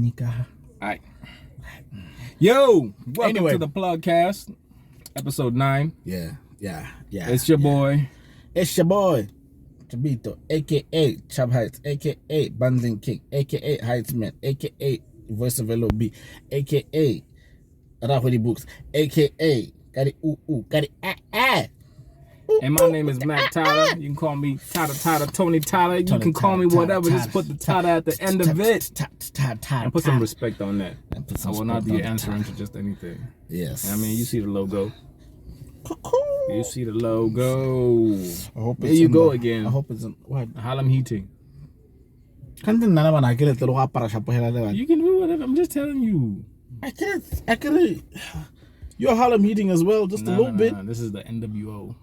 Alright. Yo, welcome to the PlugCast, episode 9. Yeah. It's your boy. It's your boy, Chabito, aka Chab Heightz, aka Bundling King, aka Heightz Man, aka Voice of LOB, aka Rahuli Books, aka Kari Kari And my name is Matt Tyler. You can call me Tyler, Tony Tyler. You can call me whatever. Just put the Tyler at the end of it. And put some respect on that. I will not be answering to just anything. Yes. I mean, you see the logo. You see the logo. I hope there you go again. I hope it's in what? Harlem Heating. You can do whatever. I'm just telling you. I can't. You're Harlem Heating as well, just a little bit. Nah. This is the NWO.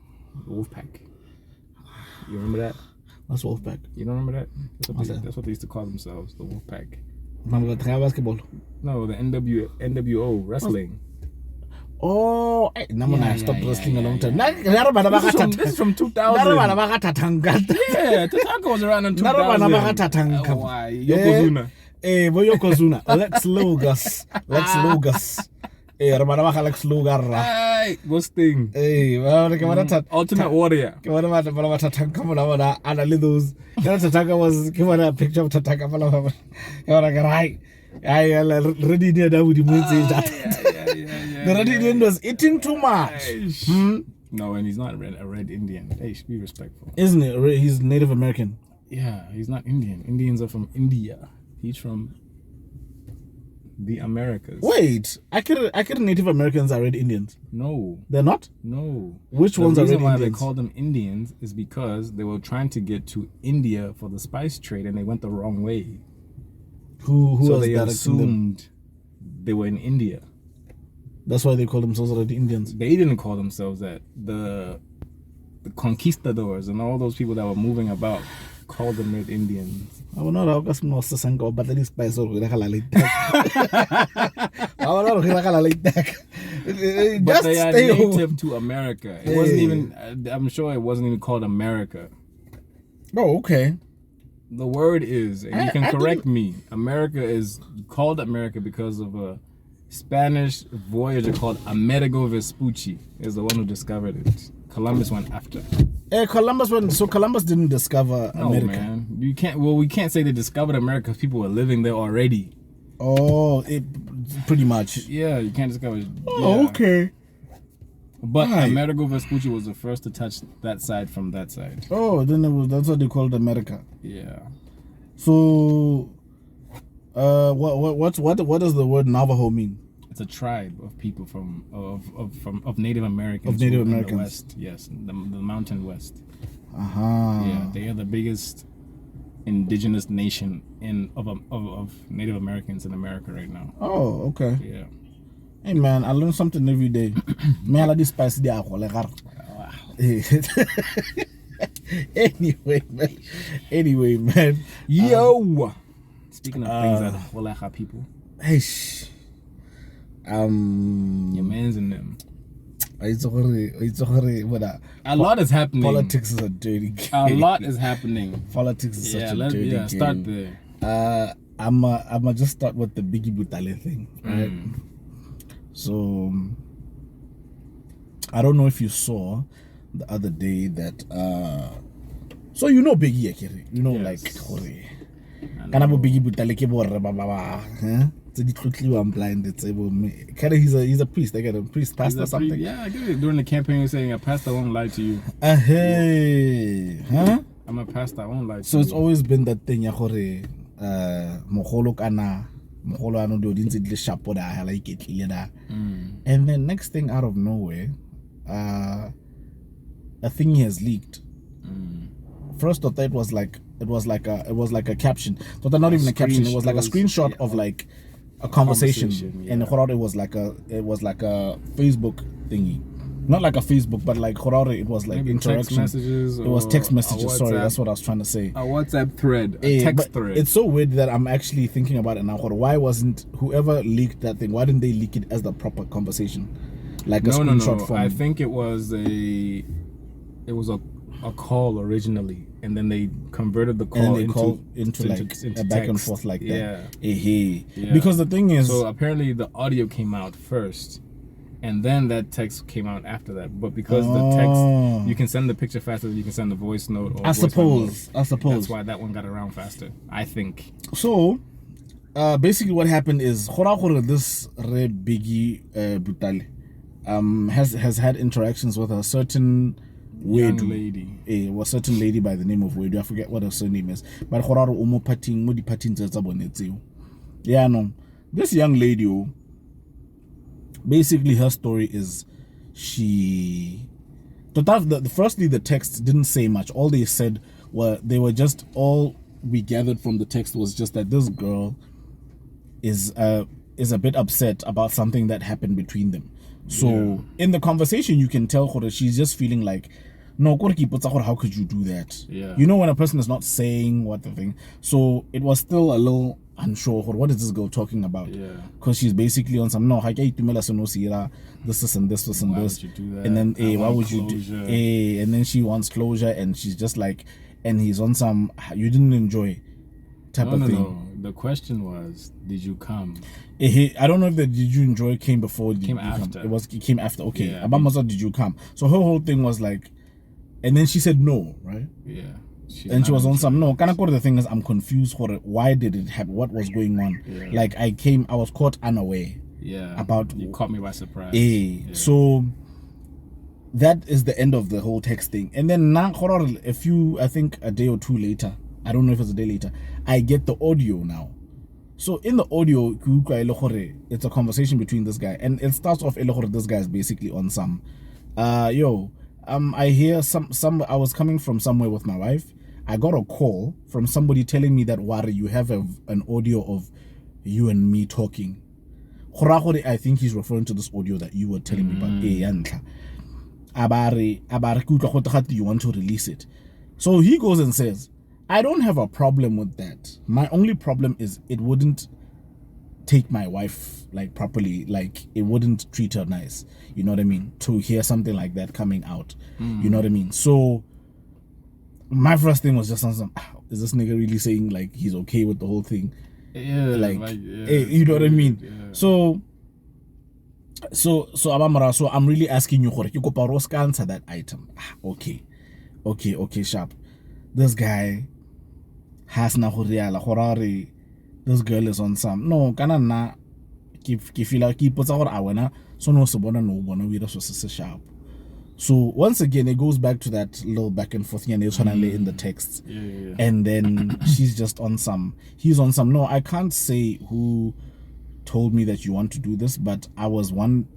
Wolfpack. You remember that? What's Wolfpack? You don't remember that? That's what they used to call themselves, the Wolfpack. Basketball. No, the NWO wrestling. Oh, stop wrestling a long time. This is from 2000. Yeah, Tatanka was around in 2000. Why? Yokozuna. Yokozuna. Lex Lugas. Lex Lugar. What's thing? Ultimate Warrior. Tataka was given a picture of Tataka. Ready there that would the Red Indian was eating too much. No, and he's not a red Indian. Hey, should be respectful. Isn't it? He's Native American. Yeah, he's not Indian. Indians are from India. He's from the Americas. Wait, I could Native Americans are red Indians. No. They're not? No. Which ones are red Indians? The reason why they call them Indians is because they were trying to get to India for the spice trade and they went the wrong way. So they assumed they were in India. That's why they call themselves red Indians. They didn't call themselves that. The conquistadors and all those people that were moving about called them red Indians. I will not have no Sasango, but that is spice or But they are native to America. It wasn't even, I'm sure it wasn't even called America. Oh, okay. The word is, and you can correct me, America is called America because of a Spanish voyager called Amerigo Vespucci is the one who discovered it. Columbus went after. Columbus didn't discover America. No, man. We can't say they discovered America because people were living there already. Oh, pretty much. Yeah, you can't discover it. Oh, yeah. Okay. But Amerigo Vespucci was the first to touch that side from that side. Oh, then that's what they called America. Yeah. So, what does the word Navajo mean? It's a tribe of people of Native Americans. Of Native In Americans. the West, yes, the mountain West. Yeah, they are the biggest indigenous nation of Native Americans in America right now. Oh, okay. Yeah. Hey man, I learn something every day. Man, I like this spice there. Anyway, man. Yo. Speaking of things that Walaha people. Hey. Your man's in them. A lot is happening. Politics is a dirty game. A lot is happening. Politics is such a dirty game. Start there. I'ma just start with the Biggie Butale thing, right? So I don't know if you saw the other day that so you know Biggie Akere, you know, yes. Like Biggie Butale I'm blind. He's a priest. I get a priest, pastor, something. Yeah, I get it. During the campaign, you're saying a pastor won't lie to you. Hey, huh? I'm a pastor. I won't lie to you. So it's always been that thing. And then next thing out of nowhere, a thing has leaked. First, I thought it was like a caption. So not even a caption. It was like a screenshot of like a conversation. Yeah. And it was like a Facebook thingy. Not like a Facebook, but like it was like interaction. Text messages. It was text messages. Sorry, that's what I was trying to say. A WhatsApp thread, a text thread. It's so weird that I'm actually thinking about it now. Why wasn't whoever leaked that thing? Why didn't they leak it as the proper conversation, like a screenshot form? I think it was a a call originally, and then they converted the call into a back and forth like that. Yeah. Because the thing is, so apparently the audio came out first, and then that text came out after that. But because the text, you can send the picture faster than you can send the voice note. Or I suppose that's why that one got around faster, I think. So, basically, what happened is this Biggie Butale has had interactions with a certain young lady. A certain lady by the name of Wedu. I forget what her surname is. But yeah, no. This young lady, basically her story is firstly the text didn't say much. All they said all we gathered from the text was just that this girl is a bit upset about something that happened between them. So in the conversation, you can tell she's just feeling like, no, how could you do that? Yeah. You know, when a person is not saying what the thing. So it was still a little unsure. What is this girl talking about? Yeah. Because she's basically on some, this and this and this. Why would you do that? And then, why would closure. you do? And then she wants closure, and she's just like, and he's on some, you didn't enjoy type of thing. No. The question was, did you come? I don't know if the did you enjoy came before. Came after. It came after. Okay. Yeah, Abamaza, did you come? So her whole thing was like, and then she said no, right? Yeah. And she was on some, no, the thing is, I'm confused for it. Why did it happen? What was going on? Yeah. Like, I was caught unaware. Yeah. You caught me by surprise. Yeah. So that is the end of the whole text thing. And then I think a day or two later, I don't know if it's a day later, I get the audio now. So in the audio, it's a conversation between this guy, and it starts off this guy is basically on some I hear I was coming from somewhere with my wife. I got a call from somebody telling me that Wari, you have an audio of you and me talking. I think he's referring to this audio that you were telling me about. You want to release it. So he goes and says, I don't have a problem with that. My only problem is it wouldn't take my wife like properly, like it wouldn't treat her nice. You know what I mean? To hear something like that coming out. You know what I mean? So my first thing was just is this nigga really saying like he's okay with the whole thing? Yeah, you know what I mean? Yeah. So I'm really asking you, answer that item. Okay, sharp. This guy has na horari. This girl is on some. No, na feel like he puts out our so no we so sharp. So once again, it goes back to that little back and forth and it's in the text. Yeah. And then he's on some. No, I can't say who told me that you want to do this, but I want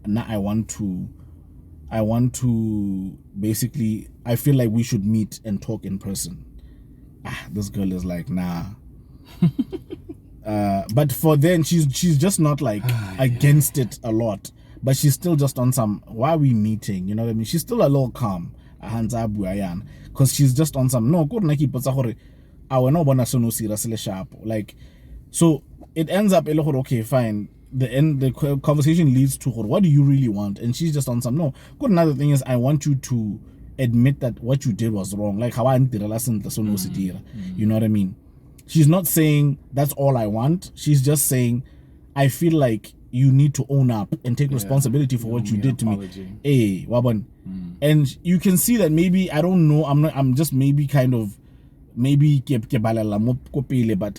to basically, I feel like we should meet and talk in person. This girl is like, nah. But for then she's just not like against it a lot, but she's still just on some, why are we meeting? You know what I mean? She's still a little calm, because she's just on some, no, sharp. Like, so it ends up, okay, fine. The conversation leads to what do you really want? And she's just on some, no. Another thing is, I want you to admit that what you did was wrong. Like how I you know what I mean? She's not saying that's all I want. She's just saying, I feel like you need to own up and take responsibility for what you did to me. Hey, Wabon. And you can see that maybe, I don't know, I'm just maybe kind of, but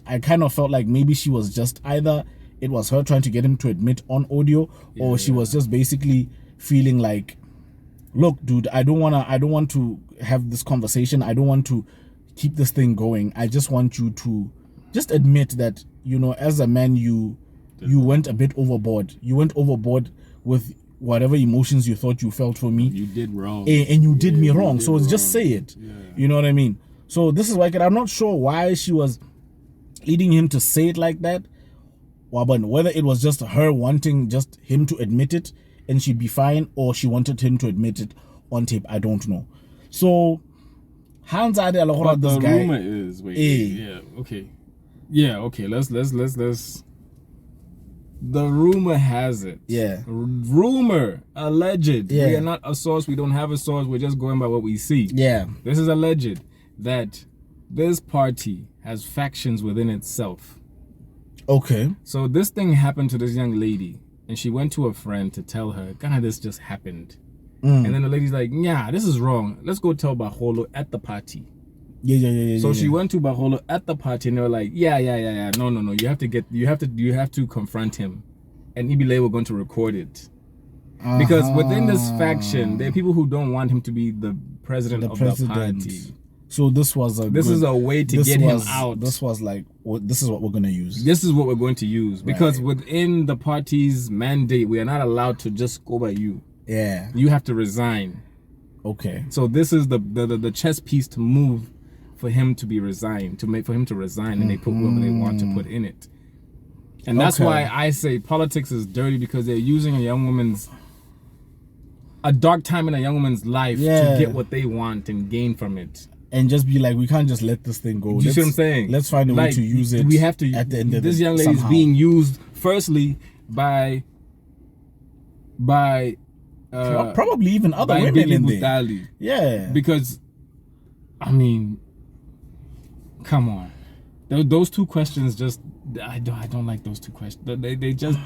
I kind of felt like maybe she was just either it was her trying to get him to admit on audio, or she was just basically feeling like, look, dude, I don't want to have this conversation. I don't want to keep this thing going. I just want you to just admit that, as a man, you went a bit overboard. You went overboard with whatever emotions you thought you felt for me. You did wrong. And you did me wrong. So just say it. Yeah. You know what I mean? So this is why I'm not sure why she was leading him to say it like that. Whether it was just her wanting just him to admit it and she'd be fine, or she wanted him to admit it on tape, I don't know. So Hans Ade Alahora, this guy. The rumor is, okay. Yeah, okay. Let's The rumor has it. Yeah. Rumor, alleged. Yeah. We are not a source. We don't have a source. We're just going by what we see. Yeah. This is alleged that this party has factions within itself. Okay. So this thing happened to this young lady, and she went to a friend to tell her, "God, this just happened." And then the lady's like, "Yeah, this is wrong. Let's go tell Baholo at the party." So she went to Baholo at the party, and they were like, "Yeah. No. You have to confront him." And Ibile were going to record it. Because within this faction, there are people who don't want him to be the president of the party. So this was is a way to get him out. This was like, this is what we're going to use. This is what we're going to use. Because within the party's mandate, we are not allowed to just go by you. Yeah. You have to resign. Okay. So this is the chess piece to move for him to be resigned, for him to resign, and they put whoever they want to put in it. And that's why I say politics is dirty, because they're using a dark time in a young woman's life to get what they want and gain from it. And just be like, we can't just let this thing go. You see what I'm saying? Let's find a way to use it. We have to. At the end of this young lady is being used firstly by probably even other women Biggie in Butale. there. Yeah. Because, I mean, come on. Those two questions just, I don't like those two questions. They just,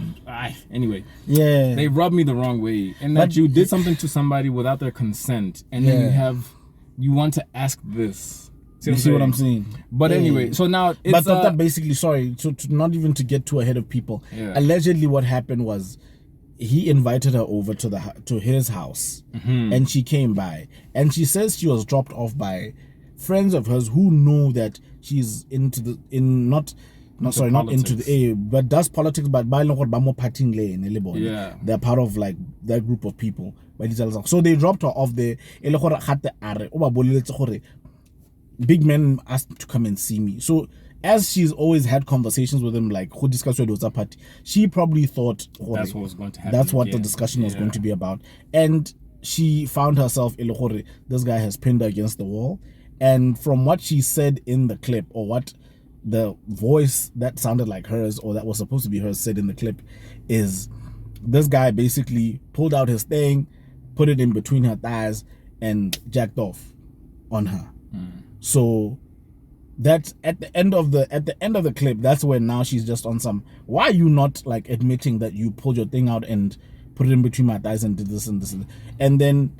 anyway. Yeah. They rub me the wrong way. And that you did something to somebody without their consent. And then you want to ask this. You see what I'm saying? But anyway, so now it's... But that basically, sorry, to not even to get too ahead of people. Yeah. Allegedly what happened was, he invited her over to his house, and she came by, and she says she was dropped off by friends of hers who know that she's not into the but does politics, but by parting lane. Yeah, they're part of like that group of people. So they dropped her off there. Big man asked to come and see me. So as she's always had conversations with him, like who discussed with the party, she probably thought that's what was going to happen. That's what the discussion was going to be about. And she found herself, this guy has pinned her against the wall. And from what she said in the clip, or what the voice that sounded like hers, or that was supposed to be hers, said in the clip, is this guy basically pulled out his thing, put it in between her thighs, and jacked off on her. So that's at the end of the clip. That's when now she's just on some. Why are you not like admitting that you pulled your thing out and put it in between my thighs and did this and this and then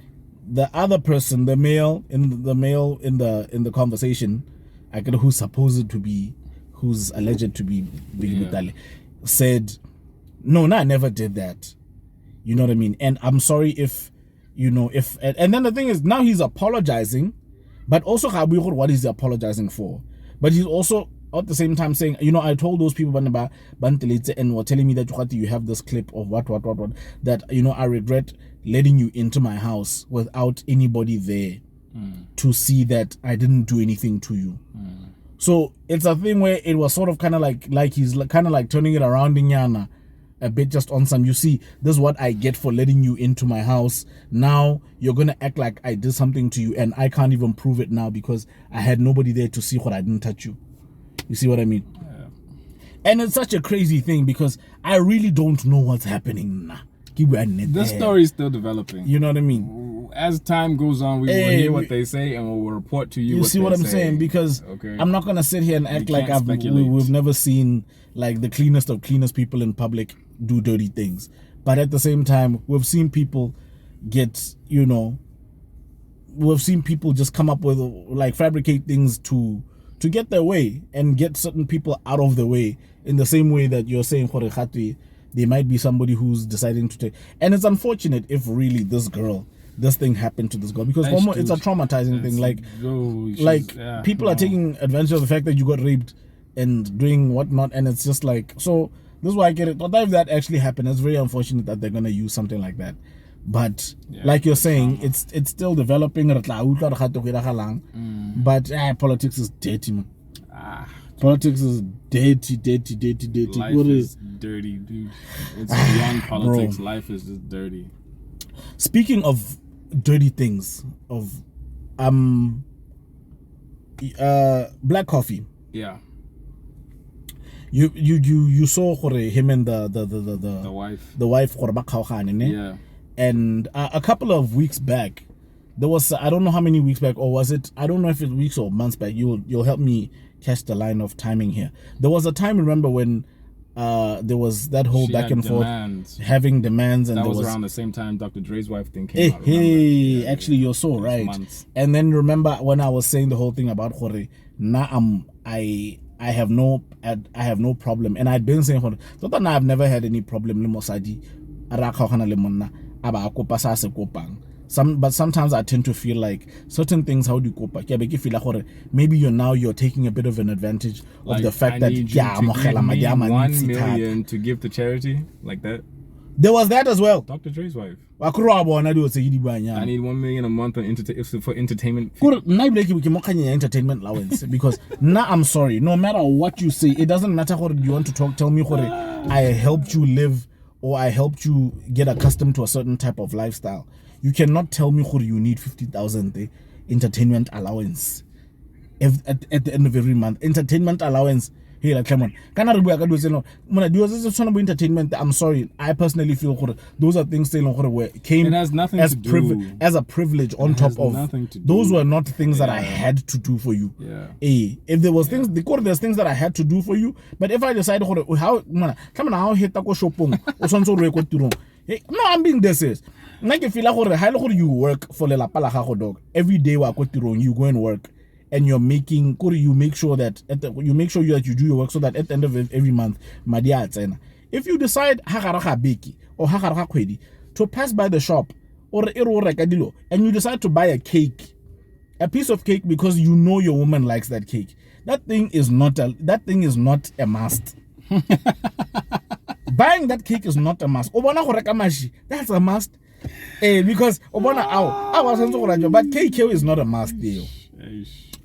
the other person, the male in the conversation, I get who's alleged to be Biggie Butale, said, no, I never did that. You know what I mean? And I'm sorry if and then the thing is, now he's apologizing. But also, what is he apologizing for? But he's also at the same time saying, I told those people and were telling me that you have this clip of what, that, I regret letting you into my house without anybody there to see that I didn't do anything to you. So it's a thing where it was sort of kind of like he's kind of like turning it around in Yana a bit, just on some, you see, this is what I get for letting you into my house. Now you're going to act like I did something to you, and I can't even prove it now because I had nobody there to see what I didn't touch you. You see what I mean? Yeah. And it's such a crazy thing because I really don't know what's happening now. The story is still developing. You know what I mean? As time goes on, we will hear what they say and we'll report to you. You see what I'm saying? Because I'm not going to sit here and act like we've never seen like the cleanest of cleanest people in public do dirty things. But at the same time, we've seen people get, we've seen people just come up with like fabricate things to get their way and get certain people out of the way in the same way that you're saying there might be somebody who's deciding to take. And it's unfortunate if really this thing happened to this girl, because it's a traumatizing thing. Like people are taking advantage of the fact that you got raped and doing whatnot, and it's just like, so this is why I get it. But if that actually happened, it's very unfortunate that they're gonna use something like that. But like you're saying, it's still developing. But politics is dirty, man. Politics is dirty. Life is dirty, dude. It's beyond politics. Bro. Life is just dirty. Speaking of dirty things, of black coffee. Yeah. you saw him and the wife yeah. And a couple of weeks back, there was, I don't know how many weeks back, or was it, I don't know if it's weeks or months back, you'll help me catch the line of timing here. There was a time, remember, when there was that whole back and forth, having demands, and that was around the same time Dr. Dre's wife thing came out. Yeah, actually, you're so right. Months. And then remember when I was saying the whole thing about Jorge, I have no problem, and I'd been saying Jorge, so that I've never had any problem but sometimes I tend to feel like certain things, how do you cope? Maybe you're taking a bit of an advantage of the fact that you 1 million to give to charity like that. There was that as well. Dr. Dre's wife. I need 1 million a month for entertainment. Entertainment allowance because now I'm sorry. No matter what you say, it doesn't matter what you want to tell me. I helped you live, or I helped you get accustomed to a certain type of lifestyle. You cannot tell me you need 50,000 entertainment allowance at the end of every month. Entertainment allowance. Hey, like, come on. Entertainment. I'm sorry. I personally feel those are things came it has nothing as to do. As a privilege on top of those were not things that I had to do for you. Yeah. If there was things, there's things that I had to do for you. But if I decide how hit no, I'm being this. Like if you work for the dog every day, you go and work, and you make sure that you do your work so that at the end of every month, if you decide or to pass by the shop and you decide to buy a piece of cake because you know your woman likes that cake, that thing is not a must. Buying that cake is not a must. That's a must. Because but cake is not a must deal.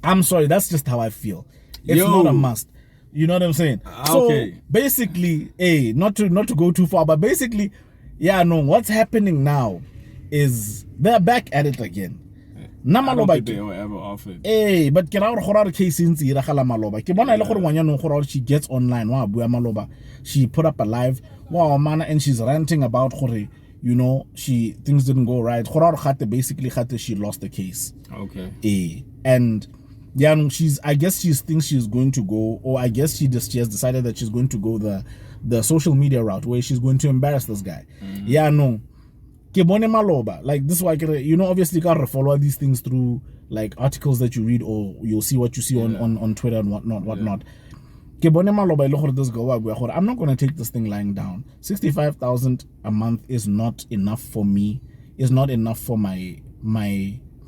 I'm sorry, that's just how I feel. It's not a must. You know what I'm saying? Okay. So basically, not to go too far, but basically, what's happening now is they're back at it again. I don't think they were ever offered. But case since she gets online, she put up a live, and she's ranting about things didn't go right. Basically she lost the case. Okay. And I guess she thinks she's going to go, or I guess she has decided that she's going to go the social media route where she's going to embarrass this guy. Like this is why obviously you can't follow these things through like articles that you read, or you'll see what you see on Twitter and whatnot. I'm not going to take this thing lying down. 65,000 a month is not enough for me. Is not enough for my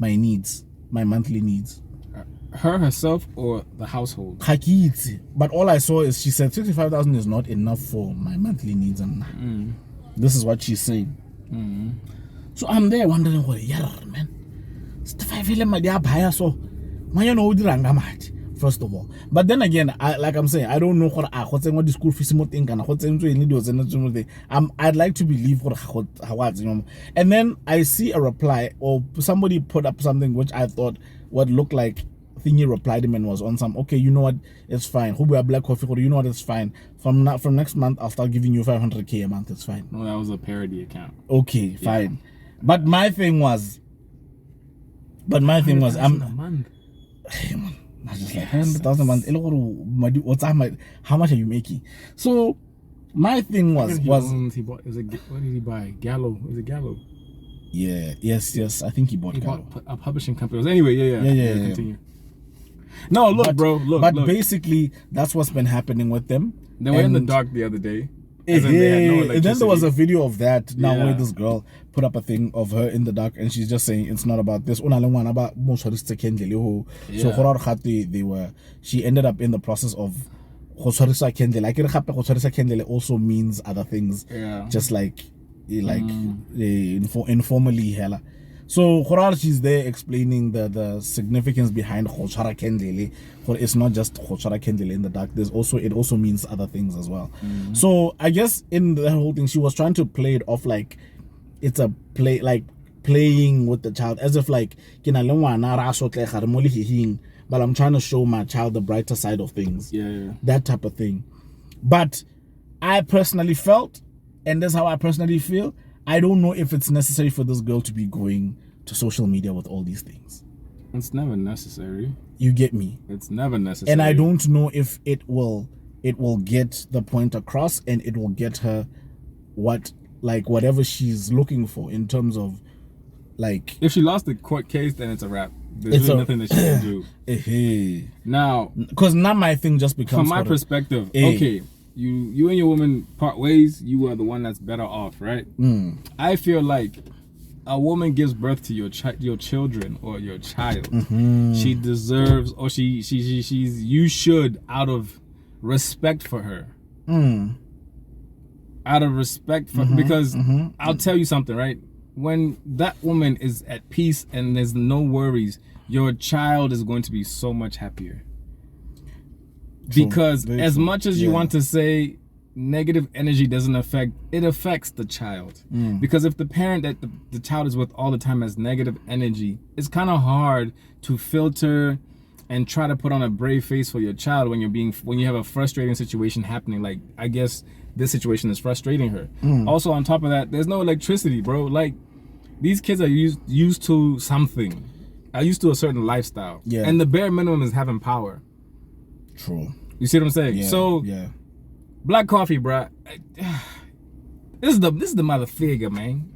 needs, my monthly needs. Her herself or the household? But all I saw is she said 65,000 is not enough for my monthly needs, and this is what she's saying. So I'm there wondering, man, first of all. But then again, I'm saying, I don't know what the school fees I'd like to believe and then I see a reply, or somebody put up something which I thought what looked like thingy replied him and was on some, okay, you know what, it's fine. Who wear black coffee, you know what, it's fine. From next month, I'll start giving you 500k a month. It's fine. No, that was a parody account. Okay, fine. But my thing was, I'm a month. I was just like 100,000 a month. How much are you making? So my thing was what did he buy? Gallo. Is it Gallo? Yeah. Yes. I think he bought a publishing company. Anyway, yeah. Continue. No, look, But basically, that's what's been happening with them. They were in the dark the other day. And then there was a video of that where this girl put up a thing of her in the dark, and she's just saying it's not about this. So she ended up in the process of also means other things, just like informally hella. So she's there explaining the significance behind Khochara Kendele. It's not just Khochara Kendele in the dark. It also means other things as well. So I guess in the whole thing, she was trying to play it off like it's a play, like playing with the child, as if like but I'm trying to show my child the brighter side of things. Yeah. That type of thing. But I personally felt, and that's how I personally feel, I don't know if it's necessary for this girl to be going to social media with all these things. It's never necessary. You get me? It's never necessary. And I don't know if it will get the point across, and it will get her whatever she's looking for in terms of like. If she lost the court case, then it's a wrap. There's really nothing that she can do. Now, because now my thing just becomes, from my perspective, okay, you and your woman part ways, you are the one that's better off, right? I feel like a woman gives birth to your children or your child. She deserves, or you should, out of respect for her, out of respect for, because I'll tell you something, right? When that woman is at peace and there's no worries, your child is going to be so much happier. Because as much as you want to say negative energy doesn't affects the child. Because if the parent that the child is with all the time has negative energy, it's kind of hard to filter and try to put on a brave face for your child when you have a frustrating situation happening. Like, I guess this situation is frustrating her. Also, on top of that, there's no electricity, bro. Like, these kids are used to something, are used to a certain lifestyle, and the bare minimum is having power. True. You see what I'm saying? So black coffee, bro. This is the mother figure, man.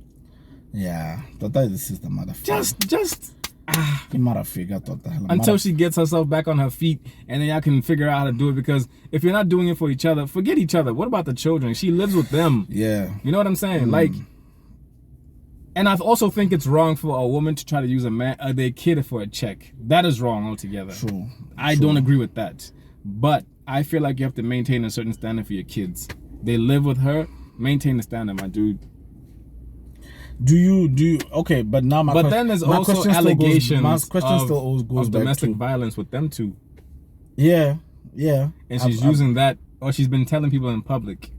Yeah, this is the mother figure. Just until she gets herself back on her feet, and then y'all can figure out how to do it. Because if you're not doing it for each other, forget each other. What about the children? She lives with them. Yeah. You know what I'm saying? Like, and I also think it's wrong for a woman to try to use their kid for a check. That is wrong altogether. True. I don't agree with that. But I feel like you have to maintain a certain standard for your kids. They live with her. Maintain the standard, my dude. Do you okay? But now then there's also allegations of domestic violence with them too. Yeah. And she's using that, or she's been telling people in public.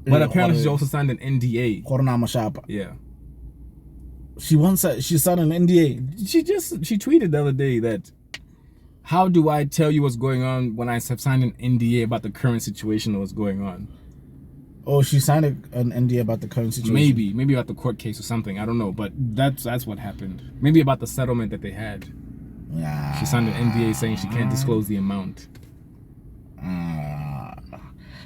But apparently she also signed an NDA. Yeah. She signed an NDA. She tweeted the other day that, how do I tell you what's going on when I have signed an NDA about the current situation or what's going on? Oh, she signed an NDA about the current situation? Maybe about the court case or something. I don't know, but that's what happened. Maybe about the settlement that they had. Yeah. She signed an NDA saying she can't disclose the amount.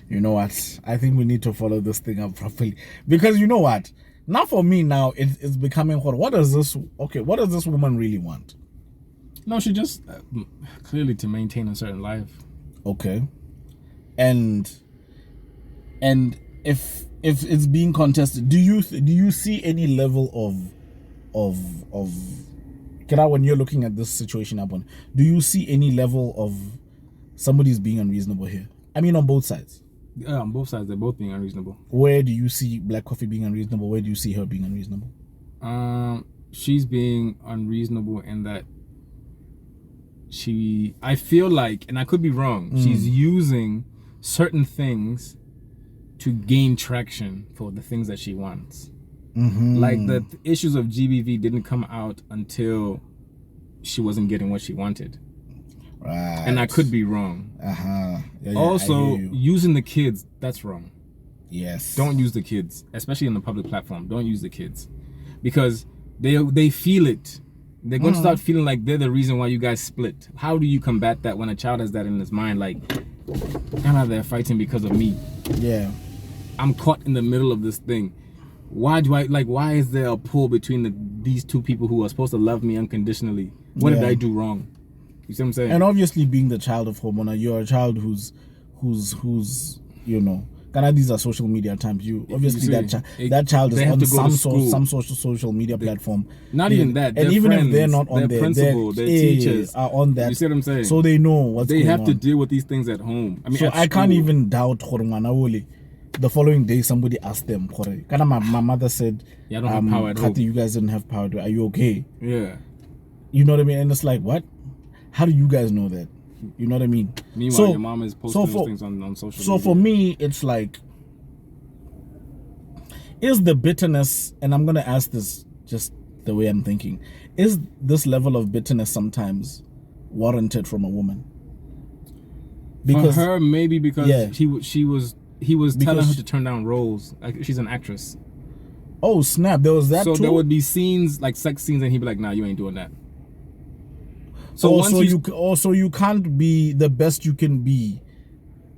You know what? I think we need to follow this thing up properly. Because you know what? Now for me now, it's becoming hard. What does this woman really want? No, she just clearly to maintain a certain life. Okay. And if it's being contested, do you see any level of when you're looking at this situation happen, do you see any level of somebody's being unreasonable here? I mean, on both sides. Yeah, on both sides, they're both being unreasonable. Where do you see Black Coffee being unreasonable? Where do you see her being unreasonable? She's being unreasonable in that I feel like, and I could be wrong, she's using certain things to gain traction for the things that she wants. Like the issues of GBV didn't come out until she wasn't getting what she wanted. Right. And I could be wrong. Yeah, also, using the kids, that's wrong. Yes. Don't use the kids, especially on the public platform. Don't use the kids. Because they feel it. They're going to start feeling like they're the reason why you guys split. How do you combat that when a child has that in his mind? Like, they're fighting because of me. Yeah. I'm caught in the middle of this thing. Why is there a pull between these two people who are supposed to love me unconditionally? What did I do wrong? You see what I'm saying? And obviously, being the child of Hormona, you're a child who's you know, these are social media times. That child is on some social media platform. Not even that. And even if they're not on their principal, their teachers are on that. You see what I'm saying? So they know what's going on. They have to deal with these things at home. I mean, I can't even doubt Hormona. The following day, somebody asked them, my mother said, I don't have power at home. You guys didn't have power. Are you okay? Yeah. You know what I mean? And it's like, what? How do you guys know that? You know what I mean? Meanwhile, your mom is posting those things on social media. So for me, it's like, is the bitterness, and I'm going to ask this just the way I'm thinking, is this level of bitterness sometimes warranted from a woman? Because for her, maybe because he was telling her to turn down roles. Like, she's an actress. Oh snap! There was that. So too? there would be scenes like sex scenes, and he'd be like, "Nah, you ain't doing that." So you can't be the best you can be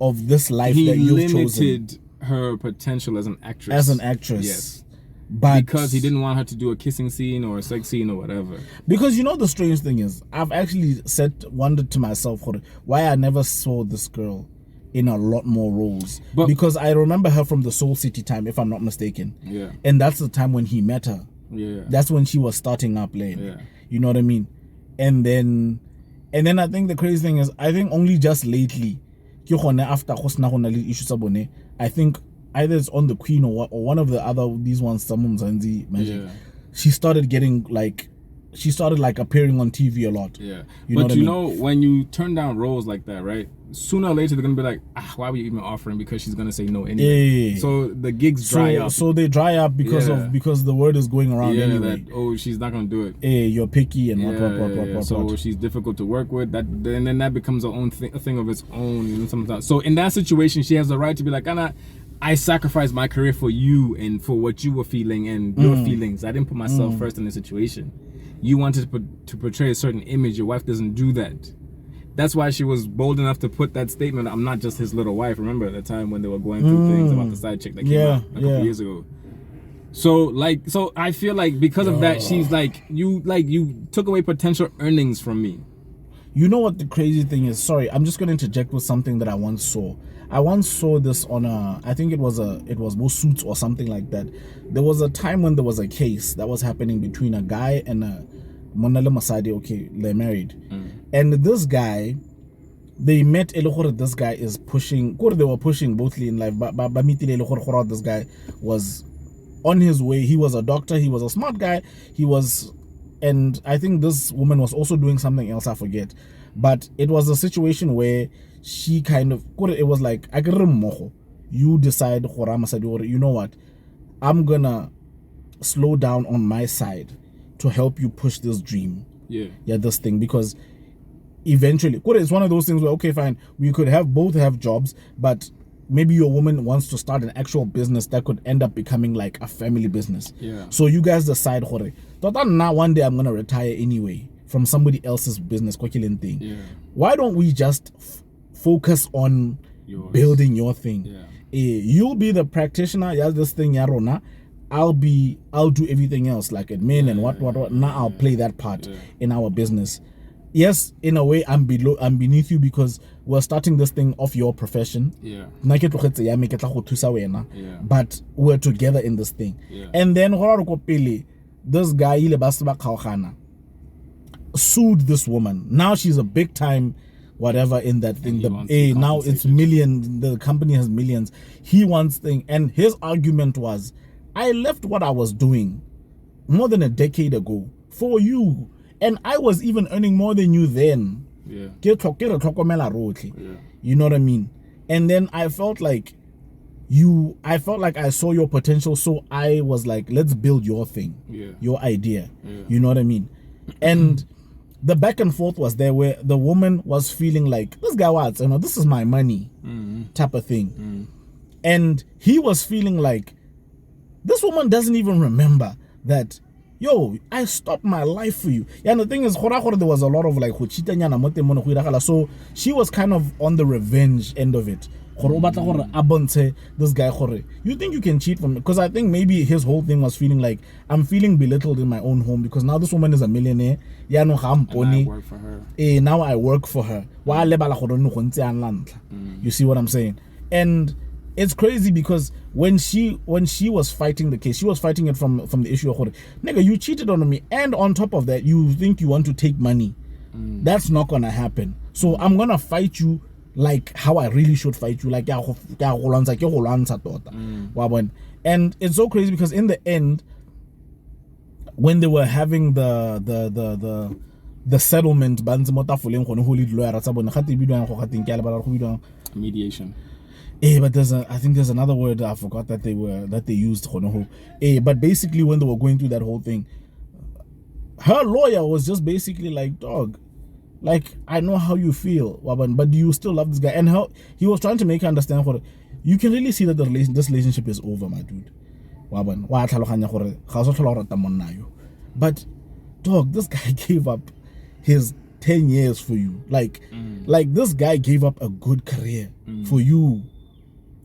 of this life that you've chosen. He limited her potential as an actress. Yes. But because he didn't want her to do a kissing scene or a sex scene or whatever. Because you know the strange thing is, I've actually wondered to myself why I never saw this girl in a lot more roles. Because I remember her from the Soul City time, if I'm not mistaken. Yeah. And that's the time when he met her. Yeah. That's when she was starting up lane. Yeah. You know what I mean? And then I think the crazy thing is, I think only just lately, after I think either it's on the Queen or one of the other these ones, she started getting like appearing on TV a lot. Yeah. But you know, when you turn down roles like that, right? Sooner or later they're gonna be like, why were you even offering? Because she's gonna say no anyway. Yeah. So the gigs dry up. So they dry up because the word is going around anyway. She's not gonna do it. You're picky and what. So she's difficult to work with. And then that becomes a thing of its own. You know, sometimes. So in that situation, she has the right to be like, I sacrificed my career for you and for what you were feeling and your feelings. I didn't put myself first in the situation. You wanted to portray a certain image. Your wife doesn't do that. That's why she was bold enough to put that statement, I'm not just his little wife. Remember at the time when they were going through things about the side chick that came out a couple years ago. So I feel like because of that, she's like you took away potential earnings from me. You know what the crazy thing is? Sorry, I'm just going to interject with something that I once saw. I once saw this on I think it was Suits or something like that. There was a time when there was a case that was happening between a guy and a Monale Masadi. Okay, they're married. And this guy, they met this guy is pushing, they were pushing bothly in life, but this guy was on his way. He was a doctor, he was a smart guy, and I think this woman was also doing something else, I forget. But it was a situation where she it was like, you decide, you know what, I'm gonna slow down on my side to help you push this dream. Yeah, this thing, because eventually, it's one of those things where, okay, fine, we could both have jobs, but maybe your woman wants to start an actual business that could end up becoming like a family business. Yeah. So you guys decide, now one day I'm gonna retire anyway from somebody else's business, thing. Yeah. Why don't we just focus on building your thing? Yeah. You'll be the practitioner, this thing, Yarona. I'll do everything else like admin and what. Now I'll play that part in our business. Yes, in a way, I'm beneath you because we're starting this thing off your profession. Yeah. But we're together in this thing. Yeah. And then this guy sued this woman. Now she's a big time whatever in that thing. Now it's millions. The company has millions. He wants thing, and his argument was, I left what I was doing more than a decade ago for you. And I was even earning more than you then. Yeah. You know what I mean? And then I felt like I saw your potential, so I was like, let's build your thing, your idea. You know what I mean? And the back and forth was there where the woman was feeling like, this guy this is my money type of thing. And he was feeling like, this woman doesn't even remember that, I stopped my life for you. Yeah, and the thing is, there was a lot of like, so she was kind of on the revenge end of it. This guy, you think you can cheat from me? Because I think maybe his whole thing was feeling like, I'm feeling belittled in my own home because now this woman is a millionaire. And I work for her. Now I work for her. You see what I'm saying? And it's crazy because when she was fighting the case, she was fighting it from the issue of, nigga, you cheated on me, and on top of that, you think you want to take money. That's not gonna happen. So I'm gonna fight you like how I really should fight you, like and it's so crazy because in the end, when they were having the settlement, Mediation. But I think there's another word I forgot that they used. But basically when they were going through that whole thing, her lawyer was just basically like, dog, Like, I know how you feel, Waban, but do you still love this guy? And he was trying to make her understand what you can really see that this relationship is over, my dude. Waban, but dog, this guy gave up his 10 years for you. Like this guy gave up a good career for you.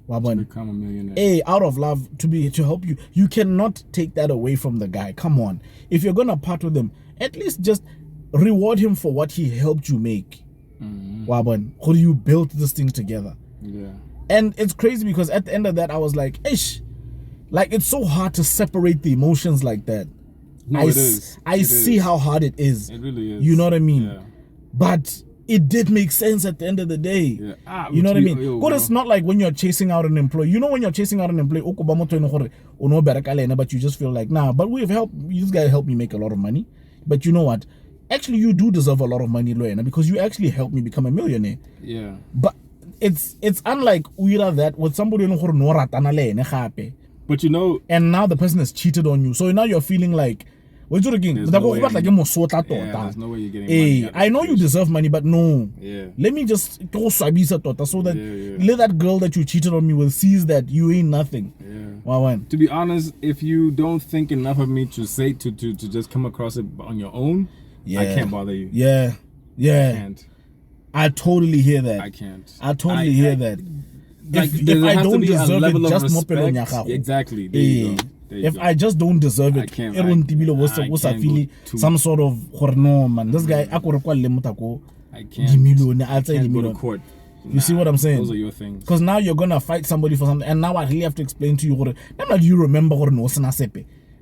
Waban. To become a millionaire. Hey, out of love to help you. You cannot take that away from the guy. Come on. If you're gonna part with him, at least just reward him for what he helped you make. Waban, how you built this thing together. Yeah. And it's crazy because at the end of that, I was like, ish. Like, it's so hard to separate the emotions like that. No, it is. I see how hard it is. It really is. You know what I mean? Yeah. But it did make sense at the end of the day. Yeah. You know what I mean? But it's not like when you're chasing out an employee. You know when you're chasing out an employee, but you just feel like, nah, but we've helped, this guy helped me make a lot of money. But you know what? Actually, you do deserve a lot of money, Loena, because you actually helped me become a millionaire. Yeah. But it's unlike that with somebody but you know, and now the person has cheated on you. So now you're feeling like, there's no way you're getting money. I know you deserve money, but no. Yeah. Let me just go so that let that girl that you cheated on me with sees that you ain't nothing. Yeah. To be honest, if you don't think enough of me to say to just come across it on your own, I can't bother you. Yeah. I can't. I totally hear that. I can't. I totally hear that. Like, if I don't deserve it, just exactly. There you go. If I just don't deserve it, some sort of no man. This guy, I can't go to court. You see what I'm saying? Those are your things. Because now you're gonna fight somebody for something, and now I really have to explain to you. Now do you remember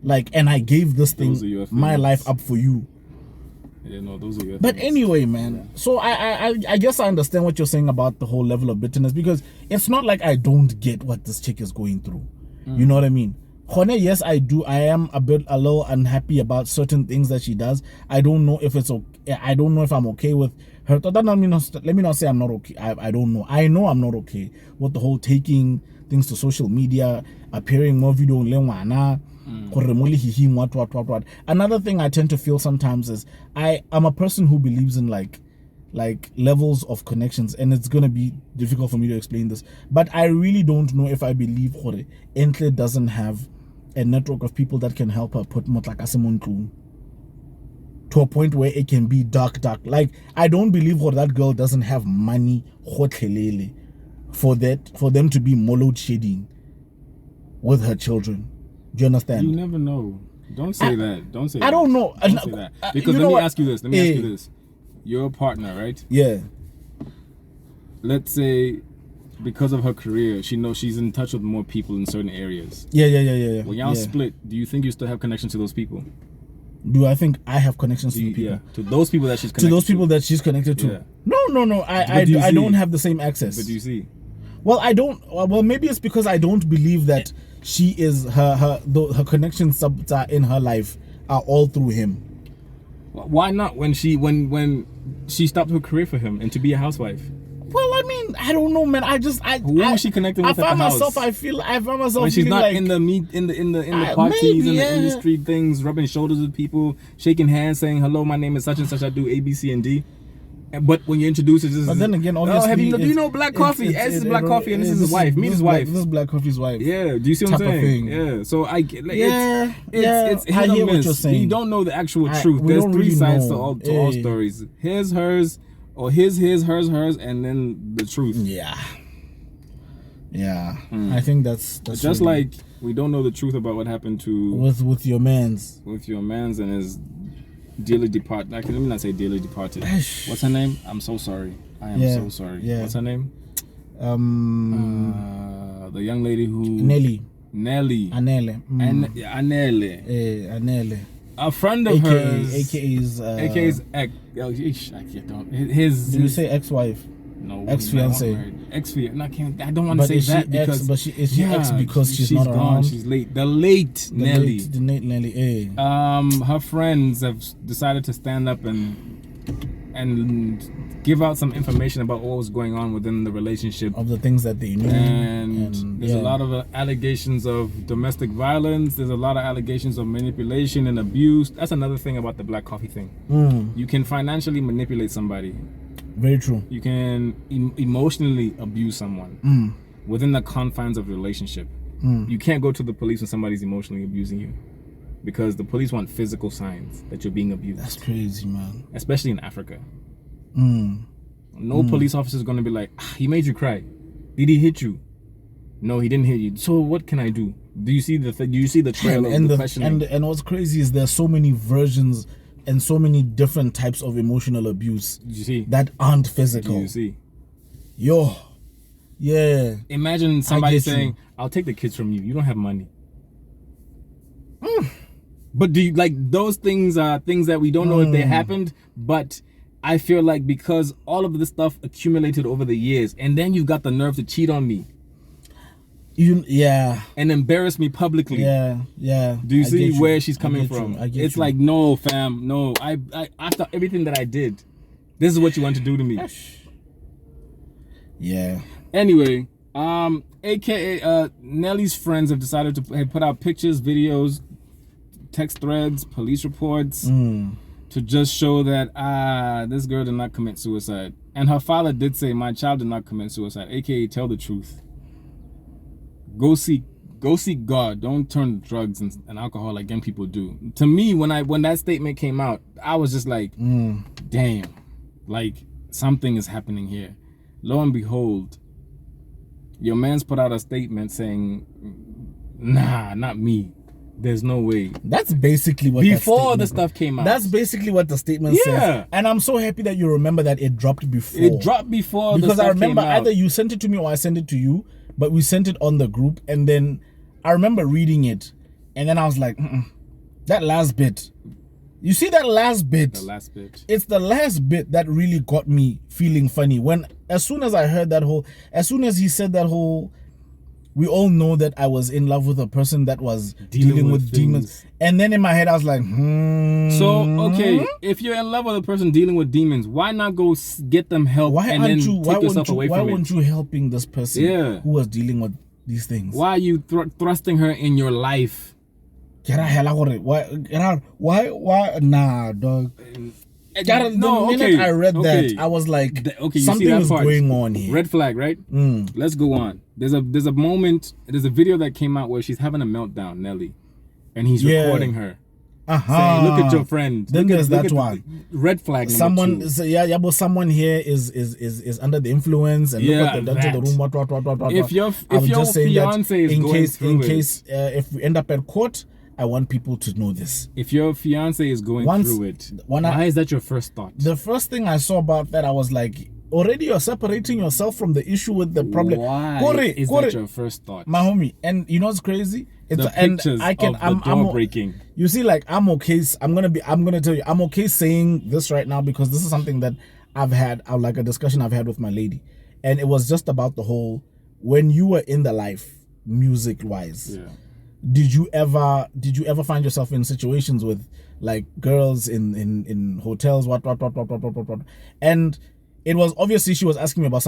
like, and I gave this thing, my life up for you. Yeah, no, those are your But things. anyway, man. So I guess I understand what you're saying about the whole level of bitterness, because it's not like I don't get what this chick is going through. You know what I mean? Yes, I do. I am a little unhappy about certain things that she does. I don't know if it's okay. I don't know if I'm okay with her. Let me not say I'm not okay. I don't know. I know I'm not okay with the whole taking things to social media, appearing more video what. Another thing I tend to feel sometimes is I'm a person who believes in like levels of connections, and it's gonna be difficult for me to explain this, but I really don't know if I believe Enhle doesn't have a network of people that can help her put Motlakase to a point where it can be dark. Like, I don't believe that girl doesn't have money for them to be load shedding with her children. Do you understand? You never know. Don't say that. Don't say that. I don't know. Don't say that. Because let me ask you this. You're a partner, right? Yeah. Let's say because of her career, she knows she's in touch with more people in certain areas. Yeah. When y'all split, do you think you still have connections to those people? Do I think I have connections to people? Yeah. To those people that she's connected to. To those people that she's connected to. Yeah. No. I don't have the same access. But do you see? Well, I don't. Well, maybe it's because I don't believe that she is her connections in her life are all through him. Why not when she stopped her career for him and to be a housewife? Well, I mean, I don't know, man. Who was she connecting with at the house? I found myself when she's not like, in the parties and the industry things, rubbing shoulders with people, shaking hands, saying hello, my name is such and such, I do A, B, C, and D. But when you introduce it, just, but then again, obviously, do you know Black Coffee? This is Black Coffee, and this is his wife. Meet his wife. This is Black Coffee's wife. Yeah, do you see what I'm saying? Yeah. So I get like, it's I hear what you're saying. You don't know the actual truth. There's three sides to all stories: his, hers, or his, hers, and then the truth. Yeah. I think that's just really, like we don't know the truth about what happened to with your man's and his dearly departed. Let me not say dearly departed. What's her name? I'm so sorry. I am so sorry. Yeah. What's her name? The young lady who Nelly. Anele. Anele. A friend of hers. AKA's ex. His. Did you say ex-wife? No. Ex-fiance. Ex-fiance. I don't want to say that because. But is she ex because she's not gone. around? She's late. The late Nelly. The late Nelly. Her friends have decided to stand up and give out some information about what was going on within the relationship. Of the things that they knew. And there's a lot of allegations of domestic violence. There's a lot of allegations of manipulation and abuse. That's another thing about the black coffee thing. You can financially manipulate somebody. Very true. You can emotionally abuse someone within the confines of the relationship. You can't go to the police when somebody's emotionally abusing you, because the police want physical signs that you're being abused. That's crazy, man. Especially in Africa. No police officer is going to be like, he made you cry. Did he hit you? No, he didn't hit you. So what can I do? Do you see the trail of the questioning? And what's crazy is there's so many versions and so many different types of emotional abuse that aren't physical. You see? Yo. Yeah. Imagine somebody saying, I'll take the kids from you. You don't have money. But do you like those things are things that we don't know if they happened, but I feel like because all of this stuff accumulated over the years, and then you've got the nerve to cheat on me. And embarrass me publicly. Yeah. Do you see where she's coming from? It's like, no, fam, no. I after everything that I did, this is what you want to do to me. Yeah. Anyway, AKA Nelly's friends have decided to put out pictures, videos, text threads, police reports to just show that this girl did not commit suicide. And her father did say, my child did not commit suicide, AKA tell the truth. Go seek God. Don't turn to drugs and alcohol like young people do. To me, when that statement came out, I was just like, damn, like something is happening here. Lo and behold, your man's put out a statement saying, nah, not me. There's no way. That's basically what before the stuff came out. That's basically what the statement says. And I'm so happy that you remember that it dropped before. It dropped before because the stuff I remember came out. Either you sent it to me or I sent it to you, but we sent it on the group, and then I remember reading it, and then I was like, that last bit. You see that last bit? The last bit. It's the last bit that really got me feeling funny. As soon as I heard as soon as he said that whole, we all know that I was in love with a person that was dealing with demons. And then in my head, I was like, So, okay, if you're in love with a person dealing with demons, why not go get them help take yourself away from it? Why weren't you helping this person who was dealing with these things? Why are you thrusting her in your life? Why? Nah, dog. The minute I read that, I was like, something is going on here. Red flag, right? Let's go on. There's a video that came out where she's having a meltdown, Nelly, and he's recording her. Saying, look at your friend. Then there's that one. Red flag. Someone but someone here is under the influence, and look at the room. What. If your fiance is going through it, if we end up at court, I want people to know this. If your fiance is going through it, why is that your first thought? The first thing I saw about that, I was like, already you're separating yourself from the issue with the problem. Why is that your first thought? My homie, and you know what's crazy? It's the pictures of the door breaking. You see, like, I'm okay. I'm gonna tell you, I'm okay saying this right now because this is something that I've had, like a discussion I've had with my lady, and it was just about the whole, when you were in the life, music-wise. Yeah. Did you ever find yourself in situations with like girls in hotels, what? And it was obviously she was asking me about